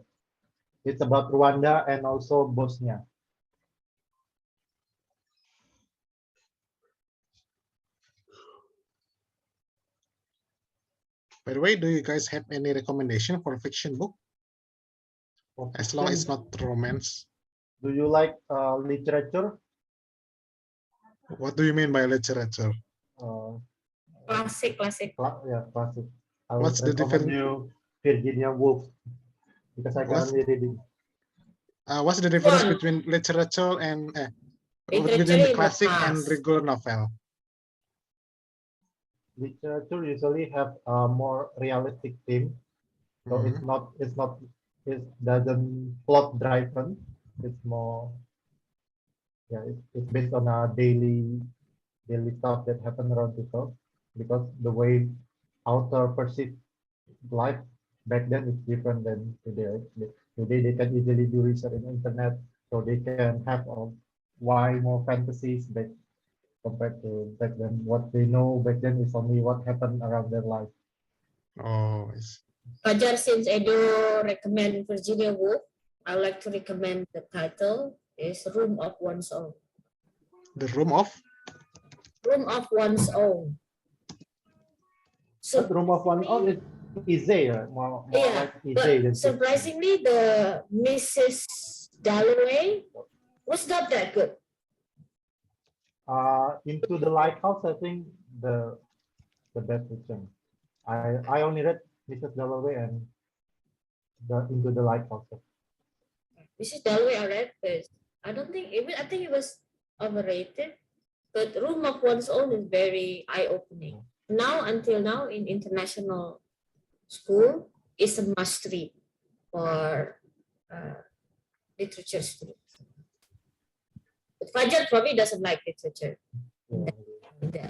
It's about Rwanda and also Bosnia. By the way, do you guys have any recommendation for fiction book? As long as it's not romance. Do you like literature? What do you mean by literature? Classic. Classic. I would What's the recommend difference? you Virginia Woolf because I What's- currently reading. What's the difference One. between literature and Literature between the in the classic and past. regular novel? Literature usually have a more realistic theme, so Mhm. it doesn't plot driven. It's more, it's based on a daily stuff that happen around people, because the way author perceive life back then is different than today. Today they can easily do research in internet, so they can have a why more fantasies back compared to back then. What they know back then is only what happened around their life. Oh, I see. Fajar, since Edo recommend Virginia Woolf, I would like to recommend the title is Room of One's Own. The Room of Room of One's Own. So But Room of One Own is easy, more yeah, like easy than but surprisingly, the Mrs. Dalloway was not that good. Into the Lighthouse, I think the best fiction. I only read Mrs. Dalloway and the Into the Lighthouse. Mrs. Dalloway I read, but I don't think even I think it was overrated. But Room of One's Own is very eye-opening. Now, until now, in international school, is a must read for literature students. But Fajar probably doesn't like literature in the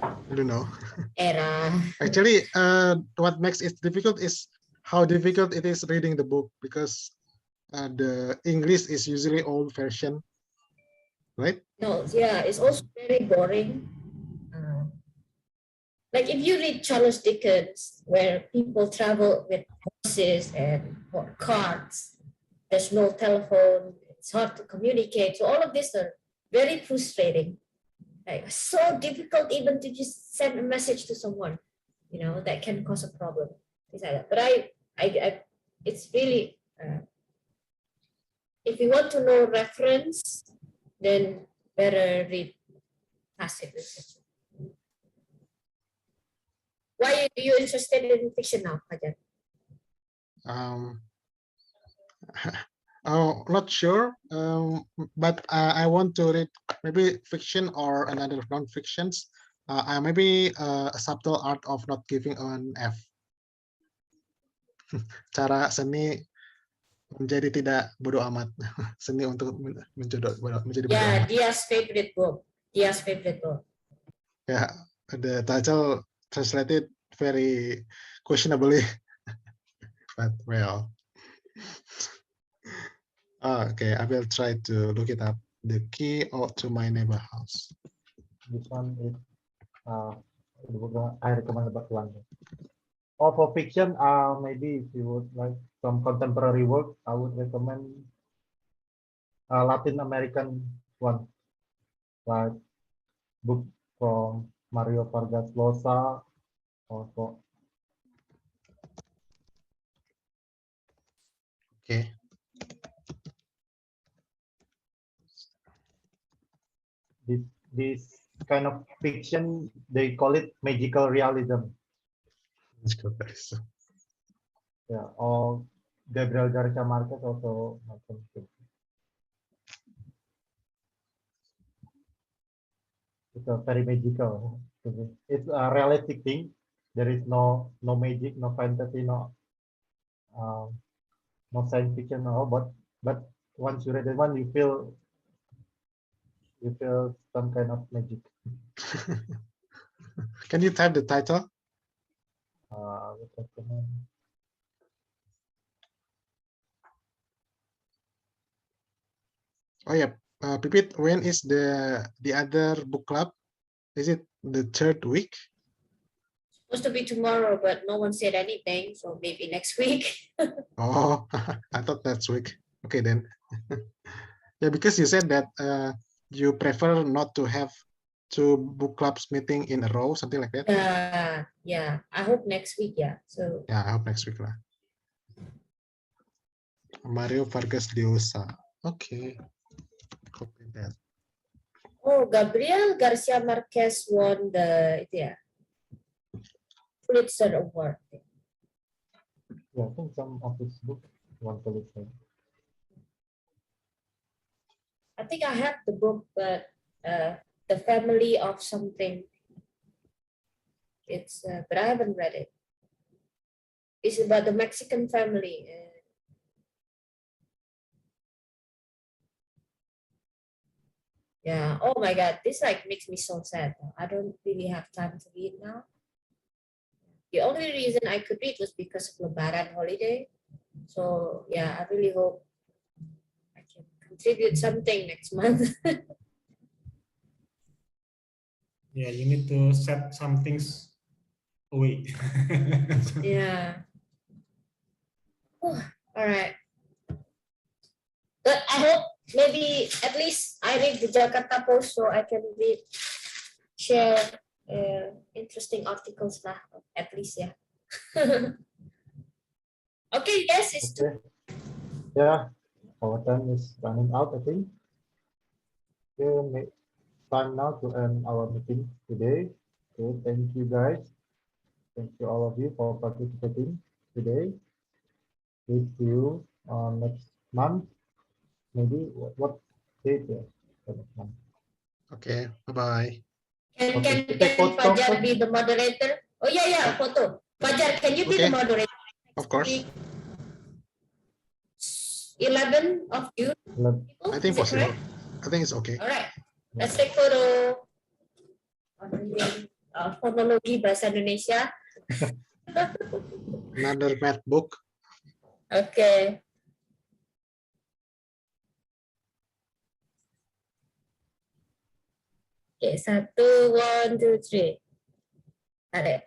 I don't know. era. Actually, what makes it difficult is how difficult it is reading the book, because the English is usually old version, right? No, yeah, it's also very boring. Like if you read Charles Dickens, where people travel with horses and carts, there's no telephone, it's hard to communicate. So all of these are very frustrating. Like so difficult even to just send a message to someone, that can cause a problem. Things like that. But it's really, if you want to know reference, then better read passive research. Why are you interested in fiction now, Fajar? Oh, not sure. But I want to read maybe fiction or another non-fictions. Maybe a subtle art of not giving an F. Cara seni menjadi tidak bodoh amat. Seni untuk menjadi bodoh Yeah, amat. Dia's favorite book. Yeah, the title translated very questionably, but well. Okay, I will try to look it up. The key to my neighbor house. This one is the book that I recommend about one. Or for fiction, maybe if you would like some contemporary work, I would recommend Latin American one, like book from Mario Vargas Llosa, or for Okay. this kind of fiction, they call it magical realism. Yeah, or Gabriel Garcia Marquez also mentioned it. It's a very magical. It's a realistic thing. There is no magic, no fantasy, no science fiction, no. But once you read that one, you feel some kind of magic. Can you type the title? Oh yeah, Pipit, when is the other book club? Is it the third week? Supposed to be tomorrow, but no one said anything, so maybe next week. Oh, I thought next week. Okay then. Yeah, because you said that you prefer not to have 2 book clubs meeting in a row, something like that. Yeah. I hope next week. Yeah. So yeah, I hope next week lah. Mario Vargas Llosa. Okay. Copy that. Oh, Gabriel Garcia Marquez won the Pulitzer Award. Yeah, I think some of his books won Pulitzer. I think I have the book, but the family of something. It's but I haven't read it. It's about the Mexican family. Yeah. Oh my God, this like makes me so sad. I don't really have time to read now. The only reason I could read was because of Lebaran holiday. So yeah, I really hope I can contribute something next month. Yeah, you need to set some things away. Yeah. All right. But I hope maybe at least I read the Jakarta Post so I can share interesting articles lah. At least, yeah. Okay, yes, it's Okay. Yeah, our time is running out, I think. Okay, time now to end our meeting today. Okay, thank you guys. Thank you all of you for participating today. We'll see you next month. Maybe what date? Next month. Okay, bye-bye. Okay, Can Fajar be the moderator? Oh yeah, photo. Fajar, can you be the moderator? Of course. 11 of June. I think possible. I think it's okay. All right, let's take photo. Fonologi bahasa Indonesia. Another math book. Okay. Okay, 1, 2, 3. Ada.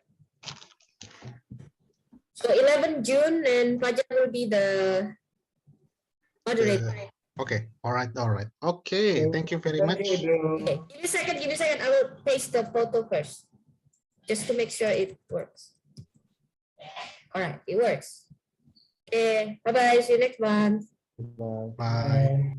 So 11 June and Fajar will be the Moderate. Okay. All right. Okay. Thank you very much. Okay. Give me a second. Give me a second. I will paste the photo first, just to make sure it works. All right, it works. Okay. Bye bye. See you next month. Bye. Bye.